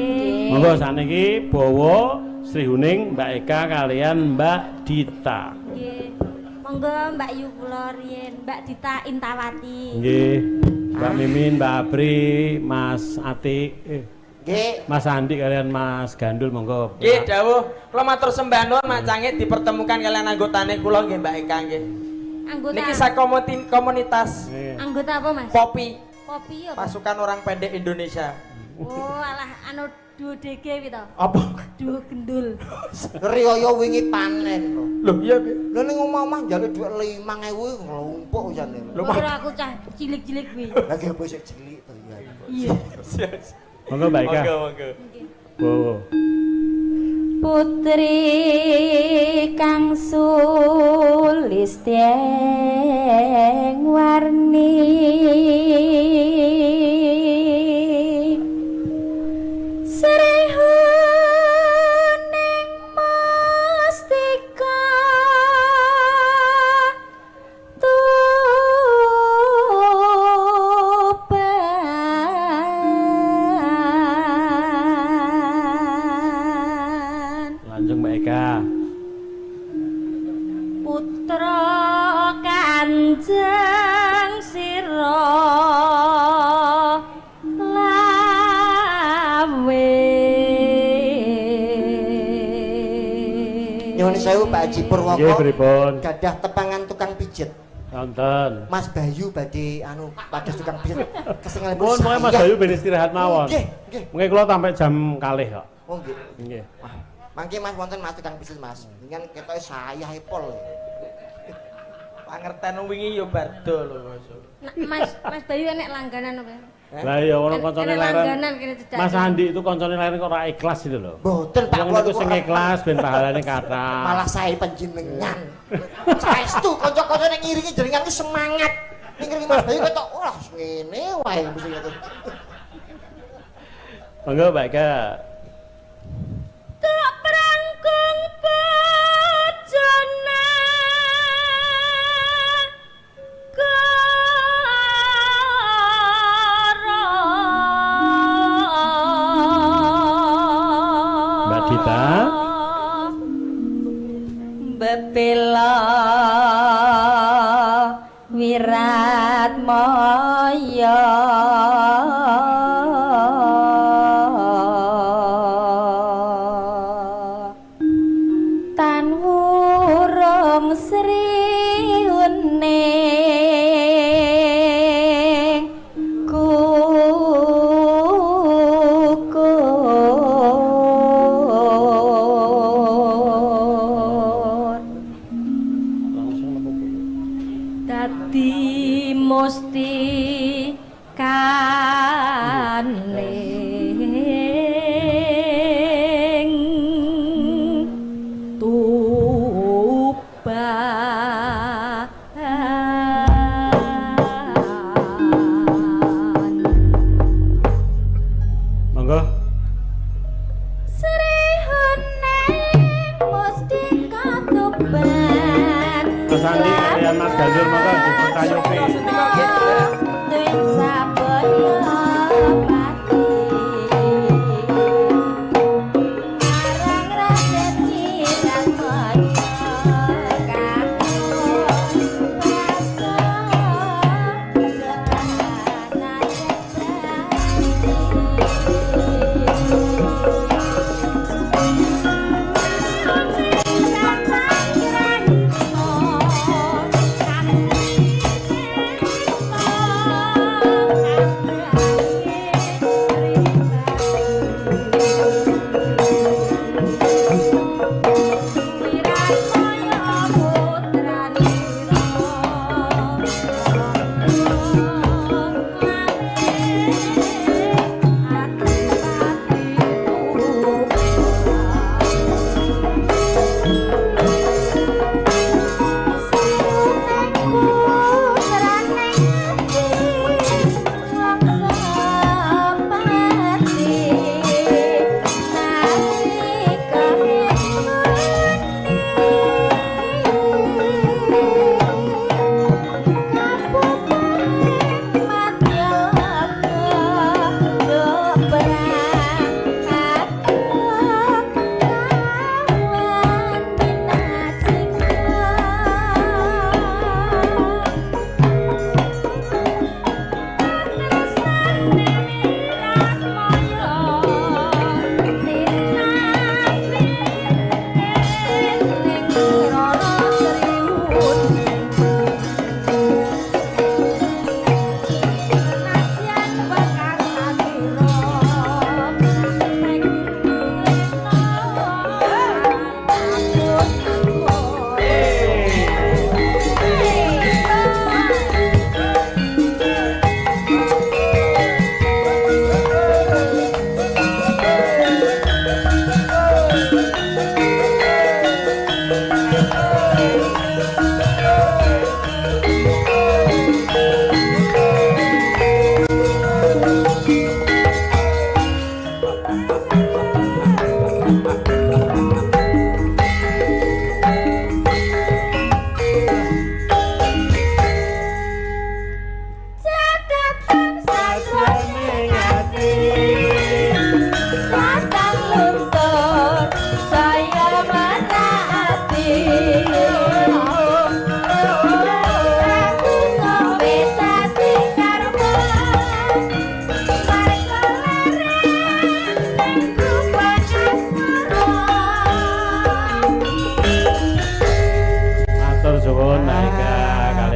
Speaker 1: Monggo saniki bawa Sri Huning Mbak Eka kalian Mbak Dita.
Speaker 7: Nggih. Monggo Mbak Yu kula riyen, Mbak Dita Intawati.
Speaker 1: Nggih. Mbak Mimin, Mbak Apri, Mas Atik,
Speaker 2: Nggih.
Speaker 1: Mas Andi kalian Mas Gandul monggo.
Speaker 4: Nggih, dawuh. Kula matur sembah nuwun macange dipertemukan kalian anggotane kula nggih Mbak Eka nggih.
Speaker 7: Anggota.
Speaker 4: Niki sak komunitas
Speaker 1: Nggih.
Speaker 7: Anggota apa, Mas?
Speaker 4: Popi,
Speaker 7: Kopi apa?
Speaker 4: pasukan orang pendek Indonesia.
Speaker 7: Oh, alah anu duo DG kuwi to.
Speaker 4: Apa?
Speaker 7: Duo gendul.
Speaker 2: Riyaya wingi panen lho.
Speaker 4: Lho, iya, Bi.
Speaker 2: Lho ning omah njaluk dhuwit 5.000 nglumpuk jane.
Speaker 4: Lho,
Speaker 7: Ora aku cah cilik-cilik kuwi.
Speaker 2: Lagi apa sik cilik to ya.
Speaker 7: Iya.
Speaker 1: Monggo Mbak Eka.
Speaker 4: Monggo.
Speaker 1: Wow.
Speaker 7: Putri kang sulistyeng warni srehuning mustika tuban
Speaker 1: Lanjut Mbak Eka.
Speaker 7: putra kanjeng sira lawe
Speaker 2: Nyuwun sewu Pak Haji
Speaker 1: Nggih
Speaker 2: Purwoko.
Speaker 1: pripun?
Speaker 2: Gadah tepangan tukang pijet.
Speaker 1: Wonten.
Speaker 2: Mas Bayu badhe anu pados tukang pijet. Kesengel
Speaker 1: Mohon pokoke Mas Bayu ben istirahat mawon.
Speaker 2: Nggih, nggih.
Speaker 1: Mengke kula sampai jam kalih kok.
Speaker 2: Oh nggih.
Speaker 1: Nggih.
Speaker 2: Mangke Mas wonten Mas tukang pijet Mas. Dengan ketoke sayahe pol.
Speaker 4: Pangerten wingi ya bardo lho, Mas.
Speaker 7: Mas Bayu enek langganan apa?
Speaker 1: Lah ya ono koncone
Speaker 7: Enek
Speaker 1: leren.
Speaker 7: langganan kene cedak.
Speaker 1: Mas Andi itu koncone leren kok ora ikhlas itu lho.
Speaker 2: Mboten Pak
Speaker 1: Wong
Speaker 2: kula
Speaker 1: niku
Speaker 2: niku
Speaker 1: sing ikhlas ben pahalane kathah.
Speaker 2: malah sae panjenengan. Saestu kanca-kanca kok nek ngiringi jenengan ki semangat. Ngiringi Mas Bayu ketok wah ngene wae mesti ngoten.
Speaker 1: Monggo Mbak Eka.
Speaker 7: Tak prangkung bojone
Speaker 1: Mbak Dita.
Speaker 3: Bepila wirat maya tan wurung sri uning dadi musti kaning tuban
Speaker 1: Monggo.
Speaker 7: Sri Huneng musti katuban
Speaker 1: Mas Andi kalian Mas Ganjur monggo dipertayoke.
Speaker 7: Tuwin sabaya pati Arang raden kirang moyo kakung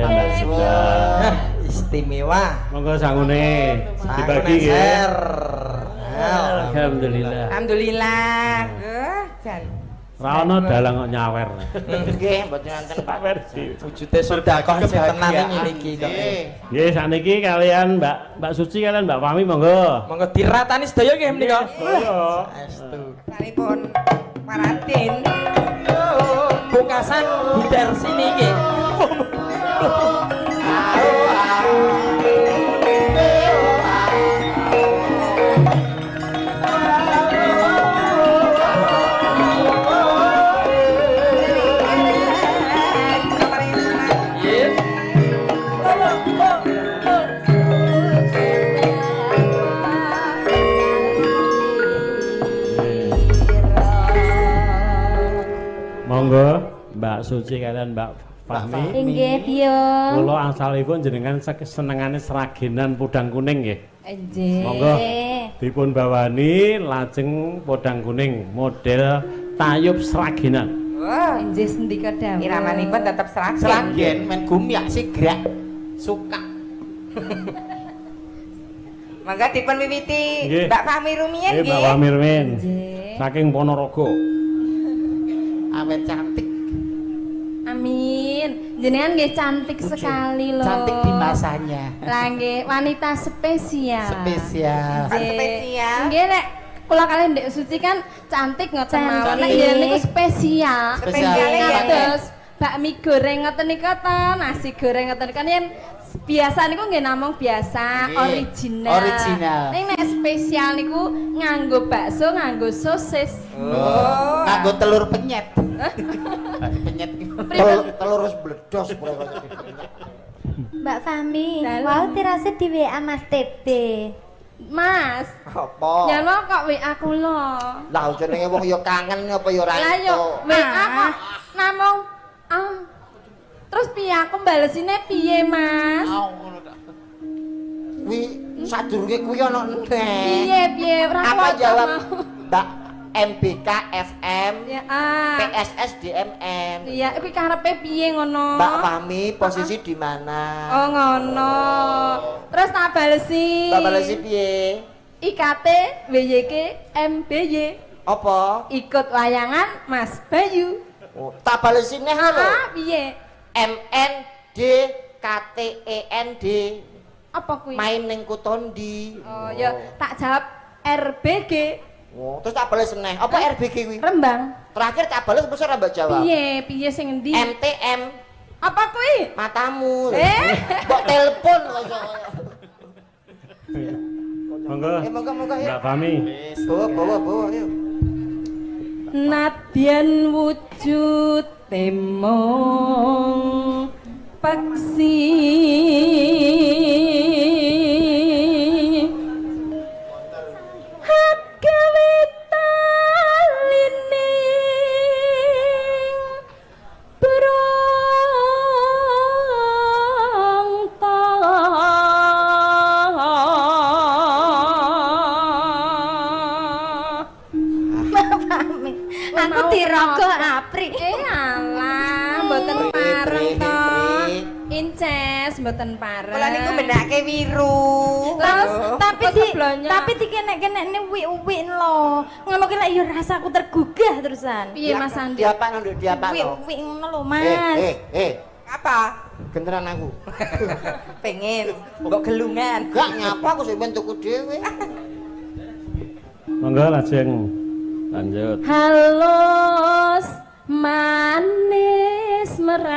Speaker 7: Rasa serana
Speaker 4: istimewa.
Speaker 1: Monggo sangune dibagi nggih. Alhamdulillah.
Speaker 3: Alhamdulillah. Jan.
Speaker 1: Ra ono dalang kok nyawer.
Speaker 5: Nggih, mboten wonten Pak.
Speaker 4: Wujude sedekah sing tenane ngene iki kok.
Speaker 1: Nggih, sakniki kalian Mbak Suci kalian Mbak Fami monggo.
Speaker 4: Monggo diratani sedaya nggih menika.
Speaker 1: Saestu.
Speaker 3: Saripun Paratin.
Speaker 4: Bukasan Buder sini nggih.
Speaker 1: Monggo Mbak Suci kalian Mbak Fahmi.
Speaker 7: Inggih, Piye.
Speaker 1: Kula angsalipun jenengan senengane seragenan podang kuning nggih.
Speaker 3: Nggih.
Speaker 1: Monggo dipun bawani lajeng podang kuning model tayub seragenan.
Speaker 3: Wah, nggih sendika dawuh. Iramanipun tetep seragen.
Speaker 5: Seragen men gumyak sigrak suka.
Speaker 3: Mangga dipun wiwiti
Speaker 1: Nggih.
Speaker 3: Mbak Fahmi rumiyin
Speaker 1: Nggih,
Speaker 3: nggih.
Speaker 1: Mbak Fahmi rumiyin.
Speaker 3: Nggih.
Speaker 1: Saking Ponorogo.
Speaker 5: Awet cantik.
Speaker 7: Amin. Jenengan nggih cantik sekali loh.
Speaker 5: Cantik di masanya.
Speaker 7: Lah nggih wanita spesial.
Speaker 5: Spesial.
Speaker 3: Spesial.
Speaker 7: Nggih nek kula kalian Ndek Suci kan cantik ngoten mawon. Nek
Speaker 5: Cantik.
Speaker 7: jenengan niku spesial.
Speaker 3: Spesialnya
Speaker 7: Terus bakmi goreng ngoten niku to, nasi goreng ngoten niku kan yen biasa niku nggih namung biasa,
Speaker 5: Nggih.
Speaker 7: original.
Speaker 5: Original.
Speaker 7: Ning nek spesial niku nganggo bakso, nganggo sosis.
Speaker 3: Oh.
Speaker 5: Nganggo telur penyet. Penyet.
Speaker 2: Telur wis bledos mulai.
Speaker 7: Mbak Fahmi,
Speaker 8: Wow,
Speaker 7: wow
Speaker 8: tirase di WA Mas Tete.
Speaker 7: Mas,
Speaker 2: Apa?
Speaker 7: jangan mau kok WA kula.
Speaker 2: Lah jenenge wong ya kangen apa ya ora
Speaker 7: Lah yo
Speaker 2: iso.
Speaker 7: WA kok namung terus piye aku balesine piye, Mas?
Speaker 2: Kuwi sadurunge kuwi ana neh.
Speaker 7: Piye ora
Speaker 2: Apa
Speaker 7: kuat
Speaker 2: jawab
Speaker 7: mau.
Speaker 2: Mbak MBK FM
Speaker 7: Ya
Speaker 2: PSS DMM.
Speaker 7: Iya, kuwi karepe piye ngono?
Speaker 2: Mbak Fahmi posisi di mana?
Speaker 7: Oh ngono. Terus tak balesi.
Speaker 2: Mbak balesi piye?
Speaker 7: IKT WYK MBY
Speaker 2: Apa?
Speaker 7: ikut wayangan Mas Bayu.
Speaker 2: Oh, tak balesi neh lho.
Speaker 7: Piye?
Speaker 2: MND KTEND
Speaker 7: Apa kuwi?
Speaker 2: main ning Kutondi.
Speaker 7: Oh, ya tak jawab RBG
Speaker 2: Oh, terus tak bales neh. Apa RBG kuwi?
Speaker 7: Rembang.
Speaker 2: Terakhir tak bales mesti ora mbak jawab.
Speaker 7: Piye sing endi?
Speaker 2: MTM
Speaker 7: Apa kuwi?
Speaker 2: matamu. Mbok telepon kok.
Speaker 1: Monggo.
Speaker 2: Moga-moga ya.
Speaker 1: Mbak Fahmi.
Speaker 2: Bawa yuk.
Speaker 7: Nadyan wujud temong paksi hak gawe talining
Speaker 8: Aku dirogo aprik.
Speaker 7: Alah, mboten pareng to. Inces mboten pareng.
Speaker 3: Kula niku bendake wiru.
Speaker 7: Terus
Speaker 8: Tapi dikenek-kenekne wik-wik lho. Ngono ki lek ya rasaku tergugah terusan.
Speaker 7: piye Mas Andi?
Speaker 2: Diapakno nduk diapakno.
Speaker 8: Wik-wik ngono lho, Mas.
Speaker 3: Apa?
Speaker 2: Genteran aku.
Speaker 3: Pengen mbok gelungan.
Speaker 2: Gak nyapa aku sing tuku dhewe.
Speaker 1: Monggo lajeng lanjut.
Speaker 7: Halus manis merak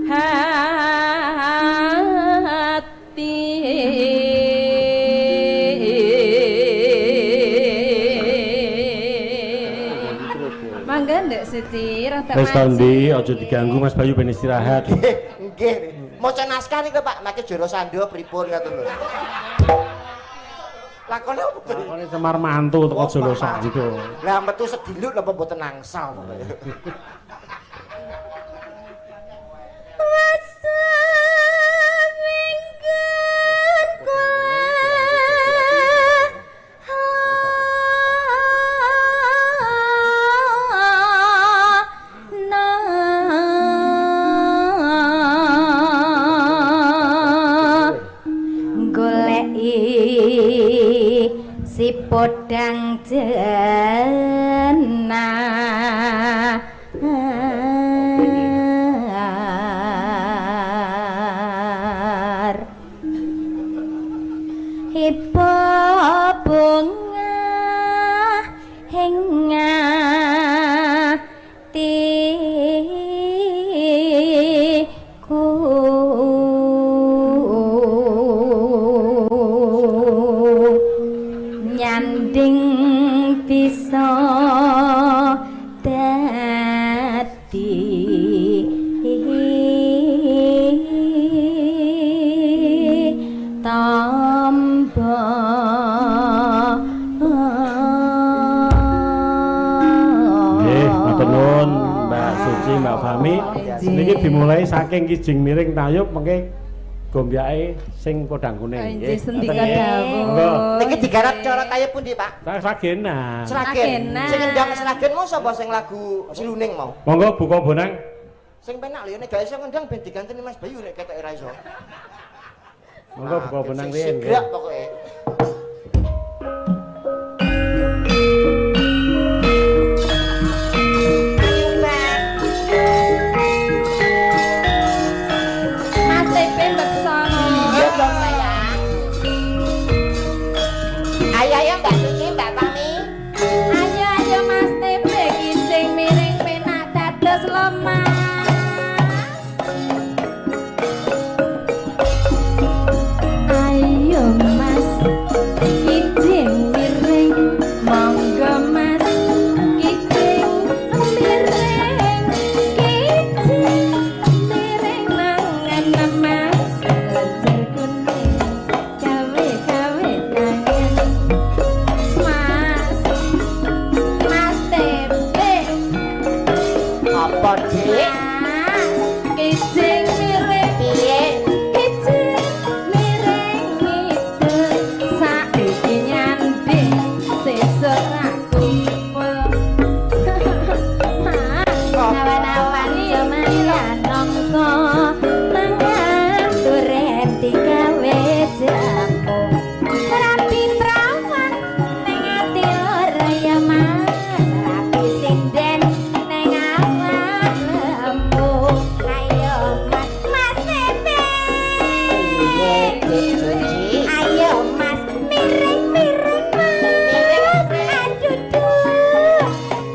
Speaker 7: hati mangga Ndek Suci rada
Speaker 1: Wis to ndi aja diganggu Mas Bayu ben istirahat.
Speaker 2: Nggih. Maca naskah niku Pak, make Joro Sando pripun ngoten lho. Lakone opo to?
Speaker 1: Lakone Semar Mantu teko Jolo Sando.
Speaker 2: Lah metu sedilut napa mboten angsal to.
Speaker 8: Si podang jenar Ipo bunga hingga
Speaker 1: Sami. Niki dimulai saking Kijing Miring Tayub mengke gombyake sing podang kuning
Speaker 7: nggih. Sendika dawuh.
Speaker 1: Monggo.
Speaker 2: Niki digarap cara kaya pundi, Pak?
Speaker 1: Sragenan.
Speaker 2: Sragen. Sing ngendang Sragen mau sapa sing lagu Siluning mau?
Speaker 1: Monggo buka bonang.
Speaker 2: Sing penak lho nek gak iso ngendang ben diganteni Mas Bayu nek ketok ora iso.
Speaker 1: Monggo buka bonang riyen.
Speaker 2: Gerak pokoke.
Speaker 7: Mas Tepe bersama.
Speaker 2: Iya dong sayang. Ayo Mbak Suci, Mbak Pami.
Speaker 7: Ayo Mas Tepe Kijing Miring penak dados lemah. Ayo Mas Kijing Miring monggo Mas Kijing Miring Kijing Miring nangan Mas lancar kuning gawe-gawe kangen Mas Tepe
Speaker 2: Apa, Dik?
Speaker 7: Mas Kijing Miring
Speaker 2: Piye?
Speaker 7: Kijing miring itu saiki nyandhe sesuk ra kumpul. Awan-awan jemarian nongko mangan duren digawe jamu. Rapi prawan ning ati ora ya Mas, rapi sinden ning awak lembu. Ayo Mas, Mas Tepe. Ayo Mas, miring-miring Mas. Aduh duh,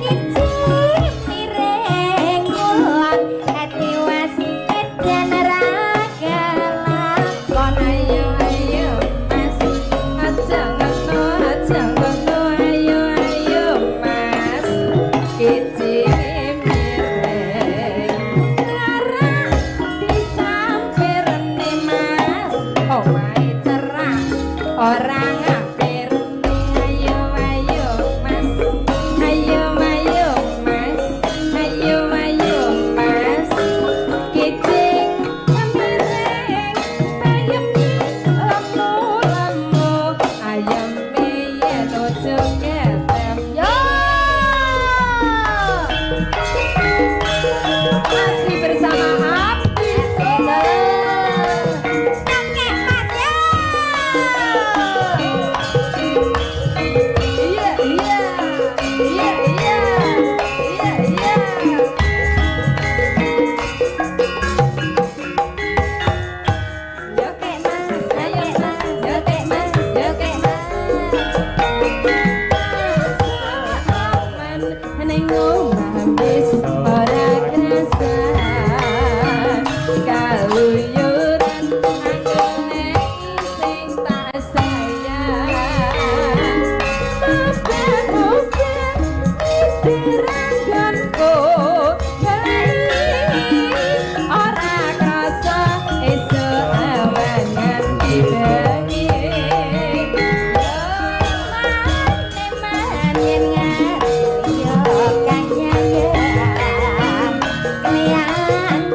Speaker 7: kijing miring kulon ati was edan ragalan. Kon ayo Mas, aja ngono ayo Mas. Kijing miring lara disampirne Mas. Omahe cerah ora ngapirne. Ayo Mas. Ayo Mas. Ayo Mas. Kijing miring bayem lemu-lemu. Ayam yen ojo ketem yo. Masih bersama Abdi Saudara. Oke Mas ya. Iya. Yoke Mas, ayo Mas, yoke Mas. Aman ning omah wis ora kerasan. Kaluyuran anggone sing tak sayang. Moga-moga diraganku ora krasa esuk awan nganti bengi. Manen yen ngarep yo kanyangan.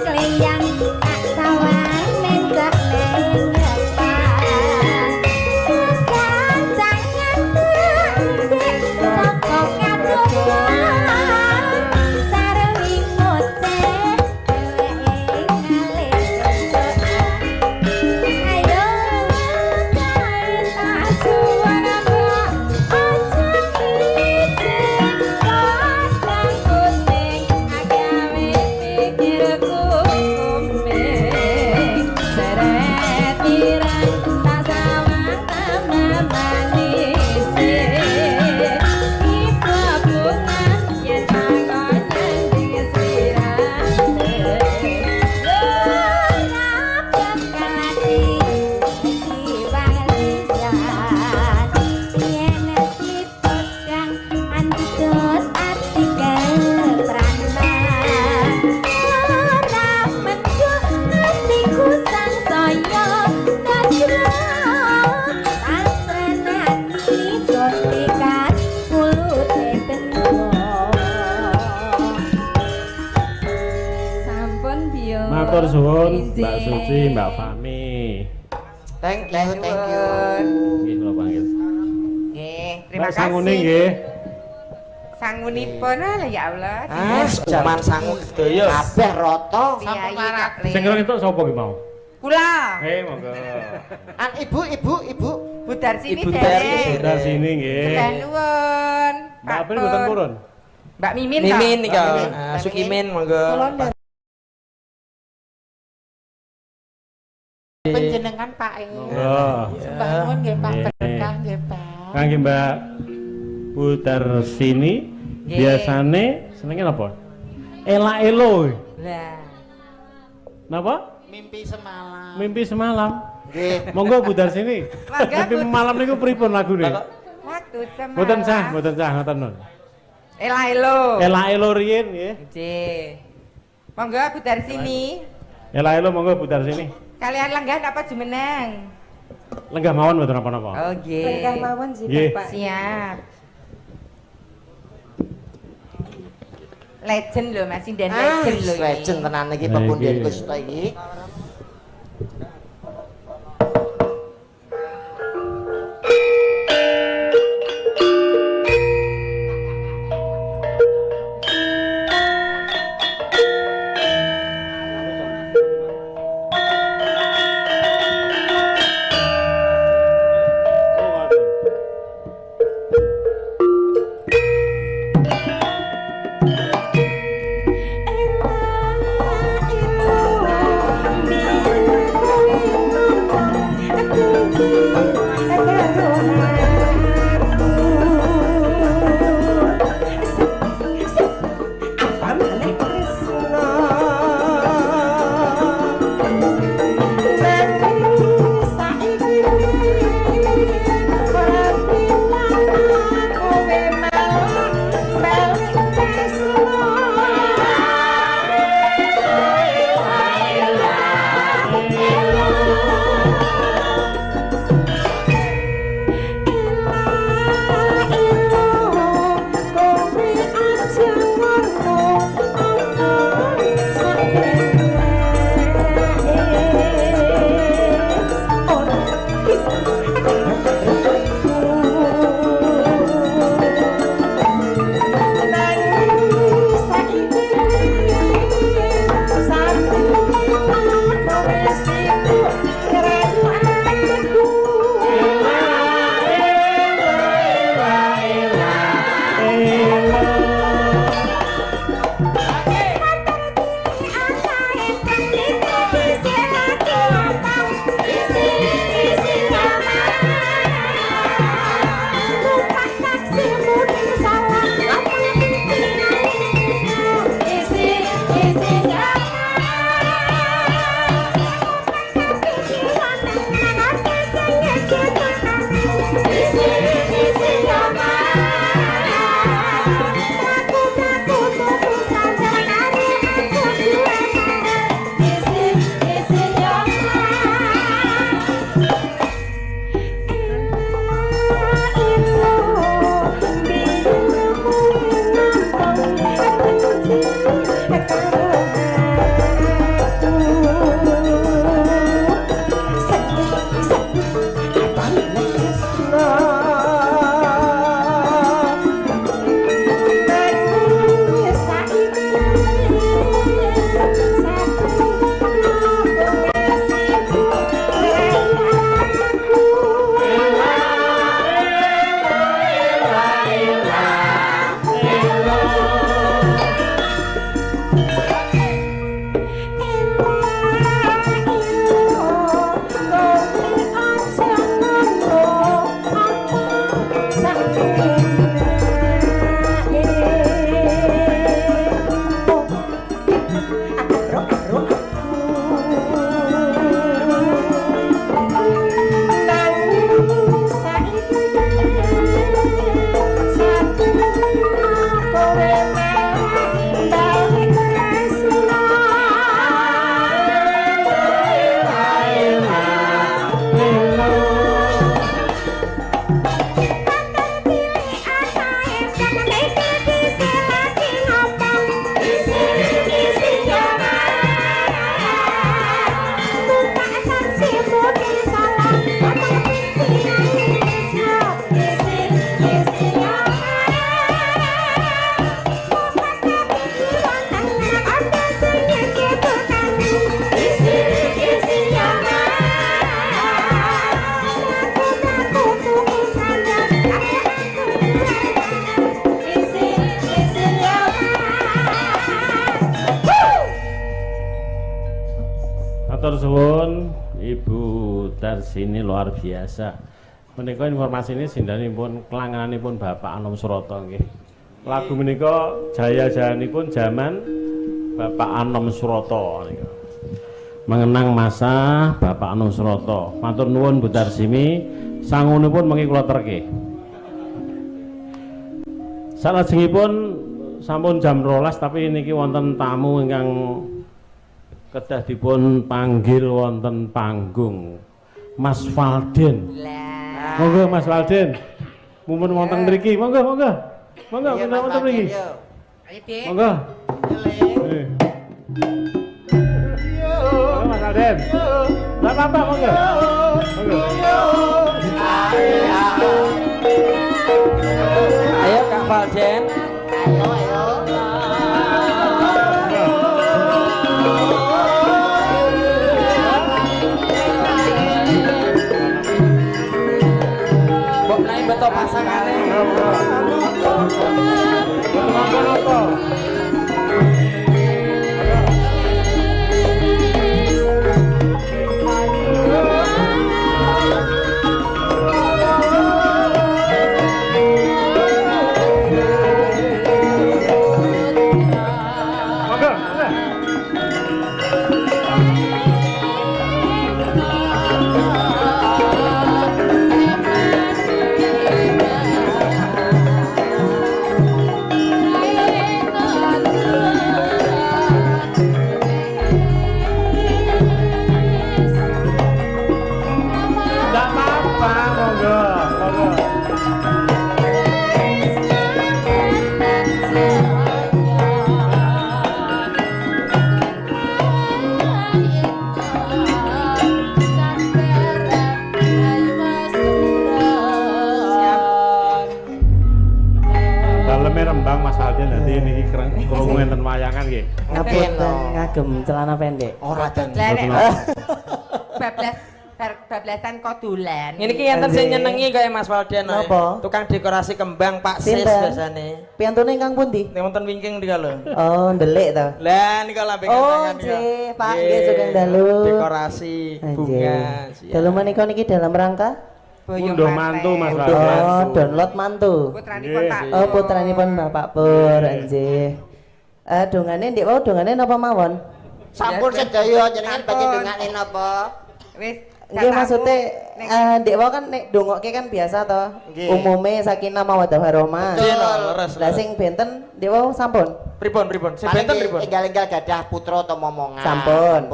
Speaker 7: Kleyang tak sawang
Speaker 1: Matur suwun Mbak Suci, Mbak Fami.
Speaker 2: Thank you.
Speaker 1: Nggih kula panggil.
Speaker 3: Nggih, terima kasih.
Speaker 1: Sangune nggih.
Speaker 3: Sangunipun lah ya Allah.
Speaker 2: Cuman sangu sedaya kabeh rata.
Speaker 3: Sampun parah.
Speaker 1: Sing kira entuk sapa ki mau?
Speaker 3: Kula.
Speaker 1: Monggo.
Speaker 2: An ibu.
Speaker 3: Bu Darsini
Speaker 4: Ibu
Speaker 3: derek.
Speaker 1: Darsini nggih.
Speaker 3: Sedah nuwun.
Speaker 1: Mbak April mboten purun.
Speaker 3: Mbak Mimin
Speaker 4: Mimin nih kau.
Speaker 2: Mimin.
Speaker 4: Sukimin monggo.
Speaker 5: Panjenengan Pak E.
Speaker 1: Monggo.
Speaker 5: Sembah nuwun nggih Pak berkah nggih Pak.
Speaker 1: Kangge Mbak Bu Darsini biasane senenge napa? Ela-elo.
Speaker 3: Lah.
Speaker 1: Napa?
Speaker 5: Mimpi semalam.
Speaker 1: Mimpi semalam.
Speaker 2: Nggih.
Speaker 1: Monggo Bu Darsini. Mimpi malam niku pripun lagune?
Speaker 3: Waktu semalam.
Speaker 1: Mboten sah ngoten nun.
Speaker 3: Ela-elo.
Speaker 1: Ela-elo riyin nggih.
Speaker 3: Nggih. Monggo Bu Darsini.
Speaker 1: Ela-elo monggo Bu Darsini.
Speaker 3: Kalian lenggah apa jumeneng?
Speaker 1: Lenggah mawon mboten napa-napa.
Speaker 3: Oh nggih.
Speaker 7: Lenggah mawon sih
Speaker 1: Nggih.
Speaker 7: Bapak.
Speaker 3: Siap. Legend lho Mas Sinden, legend lho ini.
Speaker 2: Legend tenan iki pepunden Gusti iki.
Speaker 1: Matur suwun Ibu Tarsini luar biasa. Menika informasi ini sindanipun kelangananipun Bapak Anom Surata nggih. Lagu menika jaya-jayanipun zaman Bapak Anom Surata nika. Mengenang masa Bapak Anom Surata. Matur nuwun Bu Tarsini, sangunipun mengki kula terke. Salajengipun sampun jam 12 tapi niki wonten tamu ingkang kedah dipun panggil wonten panggung. Mas Valden. Monggo Mas Valden. Mumpun wonten mriki, monggo monggo. Monggo wonten mriki.
Speaker 3: Ayo, Dik.
Speaker 1: Monggo. Monggo Mas Valden. Enggak apa-apa monggo. Monggo.
Speaker 4: Ayo Kak Valden.
Speaker 2: Ayo.
Speaker 4: Mbok naik beto pasangane.
Speaker 9: Ngagem celana pendek.
Speaker 2: Ora den.
Speaker 3: Bablasan kok dolan.
Speaker 4: Ini ki enten sing nyenengi kaya Mas Valden.
Speaker 9: Napa?
Speaker 4: Tukang dekorasi kembang Pak Sis biasane.
Speaker 9: Piyantune ingkang pundi?
Speaker 4: Ning wonten wingking nika lho.
Speaker 9: Oh, ndelik to.
Speaker 4: Lah nika lambe
Speaker 9: Oh, nggih, Pak, nggih sugeng dalu.
Speaker 4: Dekorasi bunga.
Speaker 9: Dalu menika niki dalam rangka
Speaker 1: Unduh mantu Mas Valden.
Speaker 9: Oh, download mantu.
Speaker 3: Putranipun Pak.
Speaker 9: Oh, putranipun Bapak Pur, nggih. Dongane ndik wau dongane napa mawon?
Speaker 2: Sampun sedaya jenengan badhe dongane napa?
Speaker 3: Wis
Speaker 9: nggih maksude ndek wae kan nek dongokke kan biasa to. Umume sakinah mawaddah warahmah.
Speaker 4: Leres.
Speaker 9: Lah sing benten ndek wae sampun.
Speaker 4: Pripun? Sing benten pripun?
Speaker 2: Enggal-enggal gadah putra ta momongan.
Speaker 9: Sampun.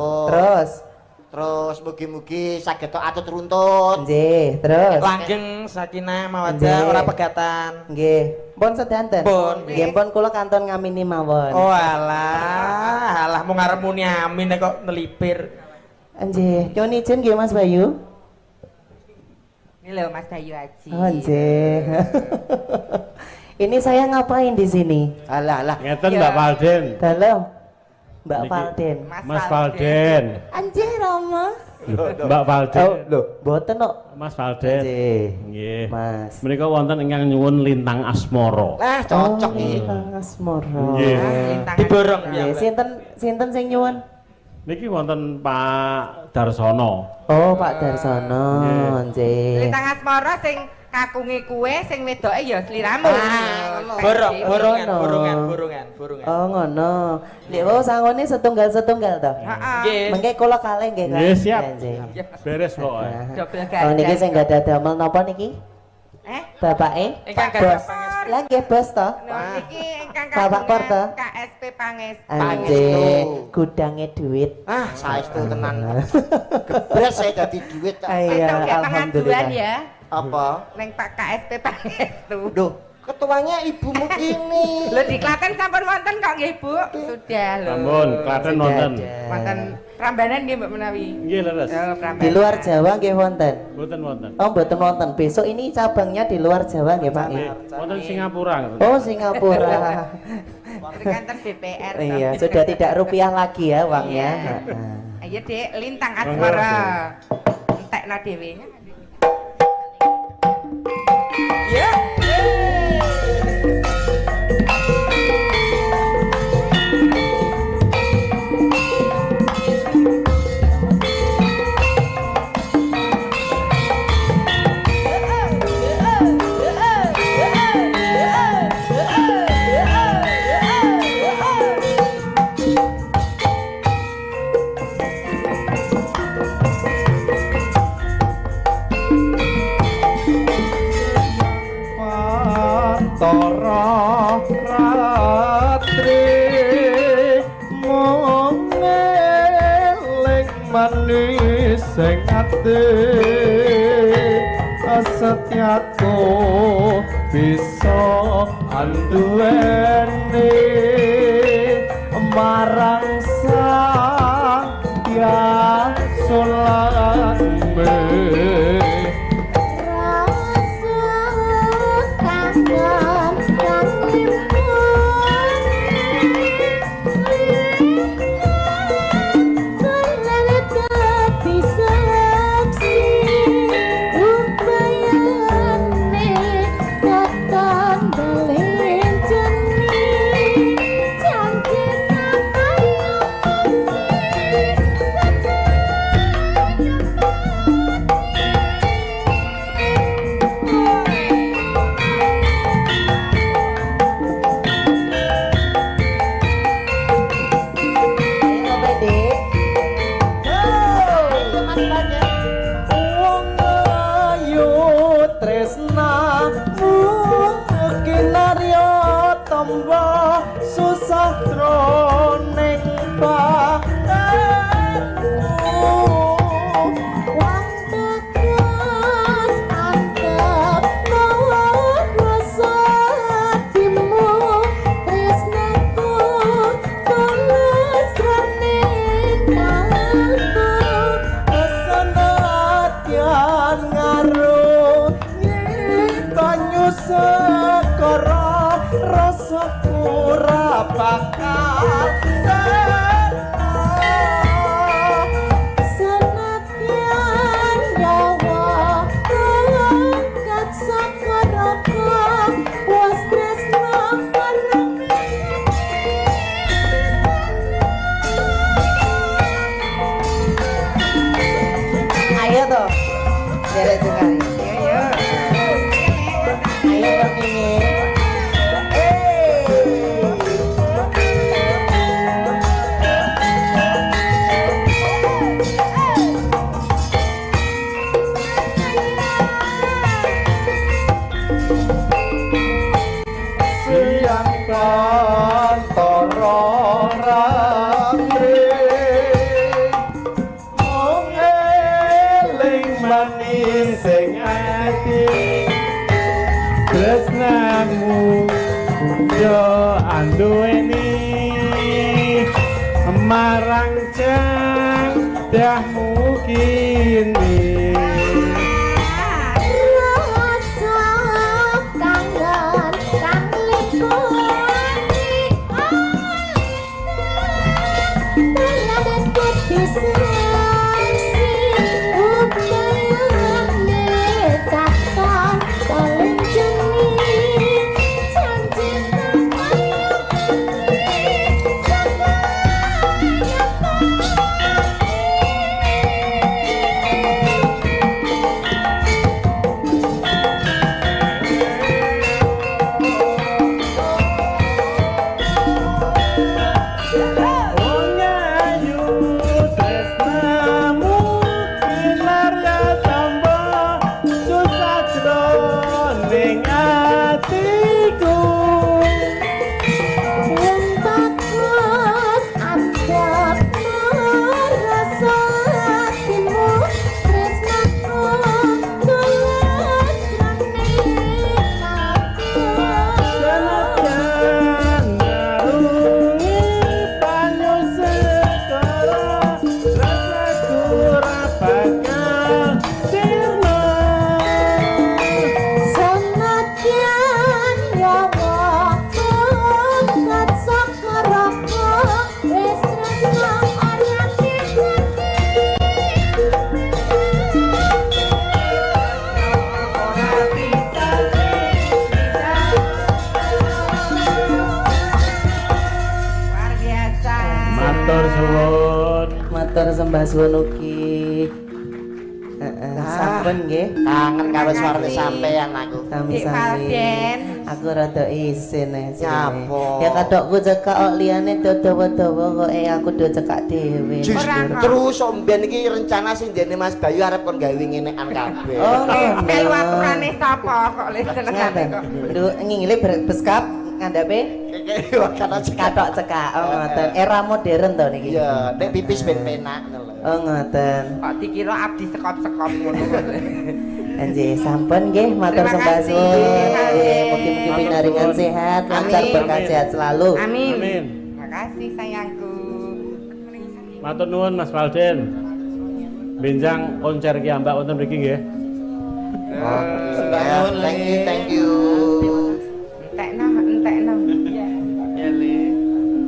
Speaker 9: Terus
Speaker 2: mugi-mugi saged atut runtut.
Speaker 9: Nggih, terus
Speaker 4: langgeng sakinah mawaddah ora pegatan.
Speaker 9: Nggih. Pun sedanten. Nggih pun kula kantun ngamini mawon.
Speaker 4: Oh alah mung arep muni amin kok nelipir.
Speaker 9: Nggih, nyuwun izin nggih Mas Bayu.
Speaker 3: Ini lho Mas Bayu Aji.
Speaker 9: Oh nggih. Ini saya ngapain di sini?
Speaker 2: Alah.
Speaker 1: Ngeten Mbak Valden.
Speaker 9: Dalam Mbak Valden.
Speaker 1: Mas Valden.
Speaker 9: Anjir Rama.
Speaker 1: Mbak Valden.
Speaker 9: Oh, lho, mboten kok.
Speaker 1: Mas Valden.
Speaker 9: Nggih. Mas.
Speaker 1: Menika wonten ingkang nyuwun lintang asmara.
Speaker 2: Lah cocok iki.
Speaker 9: Asmara.
Speaker 1: Nggih.
Speaker 4: Diborong ya.
Speaker 9: Sinten sing nyuwun?
Speaker 1: Niki wonten Pak Darsono.
Speaker 9: Oh, Pak Darsono. Nggih.
Speaker 3: Lintang asmara sing kakunge kue sing wedoke ya sliramu.
Speaker 4: Borongan.
Speaker 9: Oh, ngono. Nek wau sangone setunggal-setunggal to.
Speaker 3: Heeh.
Speaker 9: Mengke kula kalih nggih, Kak.
Speaker 1: Nggih, siap. Beres kok.
Speaker 3: Dobel
Speaker 9: Oh, niki sing gadah damel napa niki? Bapake?
Speaker 4: Ingkang
Speaker 9: Bos.
Speaker 4: gadah
Speaker 9: Lah nggih bos to.
Speaker 3: Niki ingkang
Speaker 9: Bapak Porto.
Speaker 3: KSP Pangestu.
Speaker 9: Anjir, gudange duit.
Speaker 2: Saestu tenan. Gebres saya dadi duit.
Speaker 9: Iya,
Speaker 3: Pengajuan
Speaker 9: alhamdulillah.
Speaker 3: ya.
Speaker 2: Apa?
Speaker 3: Neng Pak KSP Pangestu.
Speaker 2: Duh, ketuanya ibumu kini.
Speaker 3: Lho di Klaten sampun wonten kok nggih, Bu? Sudah lho.
Speaker 1: Sampun, Klaten wonten.
Speaker 3: Wonten Prambanan nggih Mbak Menawi.
Speaker 1: Nggih, leres.
Speaker 9: Di luar Jawa nggih wonten.
Speaker 1: Mboten wonten.
Speaker 9: Oh, mboten wonten. Besok ini cabangnya di luar Jawa nggih, Pak.
Speaker 1: Wonten Singapura.
Speaker 9: Oh, Singapura.
Speaker 3: Kantor DPR.
Speaker 9: Iya, sudah tidak rupiah lagi ya uangnya.
Speaker 3: Ayo, Dek, lintang asmara. Entekno dhewe.
Speaker 4: Ya.
Speaker 10: manis sing ati setiaku bisa anduweni marang sang ya solatme
Speaker 9: Sembah suwun ugi. Sampun nggih. Kangen karo suarane sampean aku. Sami-sami. Aku rada isin ae. Nyapa? Ya kadokku cekak kok liyane dawa-dawa kok aku do cekak dhewe.
Speaker 2: Terus mbiyen iki rencana sing dene Mas Bayu arep kon gawe ngenekan kabeh.
Speaker 3: Oh, melu aturane sapa kok le senengane kok.
Speaker 9: Lho ngingile beskap ngandhape kathok cekak. Oh ngoten. Era modern to niki.
Speaker 2: Iya, nek pipis ben penak ngono lho.
Speaker 9: Oh ngoten.
Speaker 3: Kok dikira abdi sekop-sekop ngono.
Speaker 9: Nggih, sampun nggih matur sembah suwun. Mugi-mugi pinaringan sehat, lancar berkah sehat selalu.
Speaker 3: Amin.
Speaker 1: Amin.
Speaker 3: Makasih sayangku.
Speaker 1: Matur nuwun Mas Walden. Benjang konser ki ambak wonten mriki nggih.
Speaker 2: Thank you.
Speaker 3: Entekno.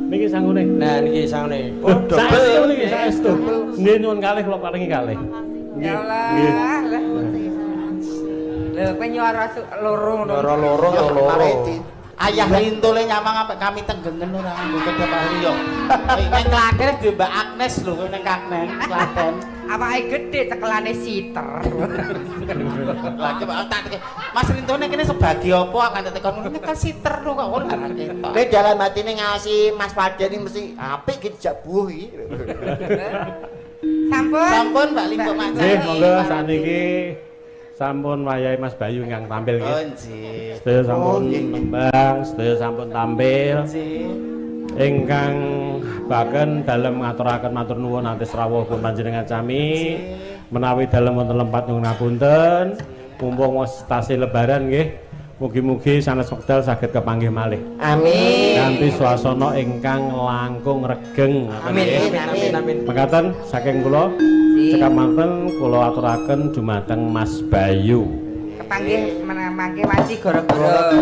Speaker 1: Niki sanggune.
Speaker 4: Nah niki sangune.
Speaker 1: Oh, saestu niki saestu. Nggih nyuwun kalih kula paringi kalih.
Speaker 3: Ya Allah. Lho, kowe nyuara loro ngono.
Speaker 5: Loro. Ayah rintule nyamang sampe kami tenggengen ora nggo kedhe Pak Riyo. Ning Klaten di Mbak Agnes lho ning Klaten.
Speaker 3: Awake gedhe cekelane siter.
Speaker 5: Lah coba tak Mas Rintone kene sebagi apa akan tekan ngene kan siter lho kok ora ketok.
Speaker 2: Nek dalam atine ngasi Mas Padhen iki mesti apik iki dijak buh iki.
Speaker 3: Sampun
Speaker 5: Mbak Limpo Mas.
Speaker 1: Nggih, monggo saniki sampun wayahe Mas Bayu ingkang tampil nggih.
Speaker 5: Oh nggih.
Speaker 1: Sedaya sampun nembang, sedaya sampun tampil. Ingkang baken dalem ngaturaken matur nuwun atas rawuh pun panjenengan sami. Menawi dalem wonten lempat nyuwun ngapunten. Mumpung wis tasih lebaran nggih. Mugi-mugi sanes wekdal saged kepanggih malih.
Speaker 9: Amin.
Speaker 1: Kanthi swasana ingkang langkung regeng.
Speaker 9: Amin.
Speaker 1: Mekaten saking kula cekap manten kula aturaken dumateng Mas Bayu.
Speaker 3: kepanggih mangke wanci gara-gara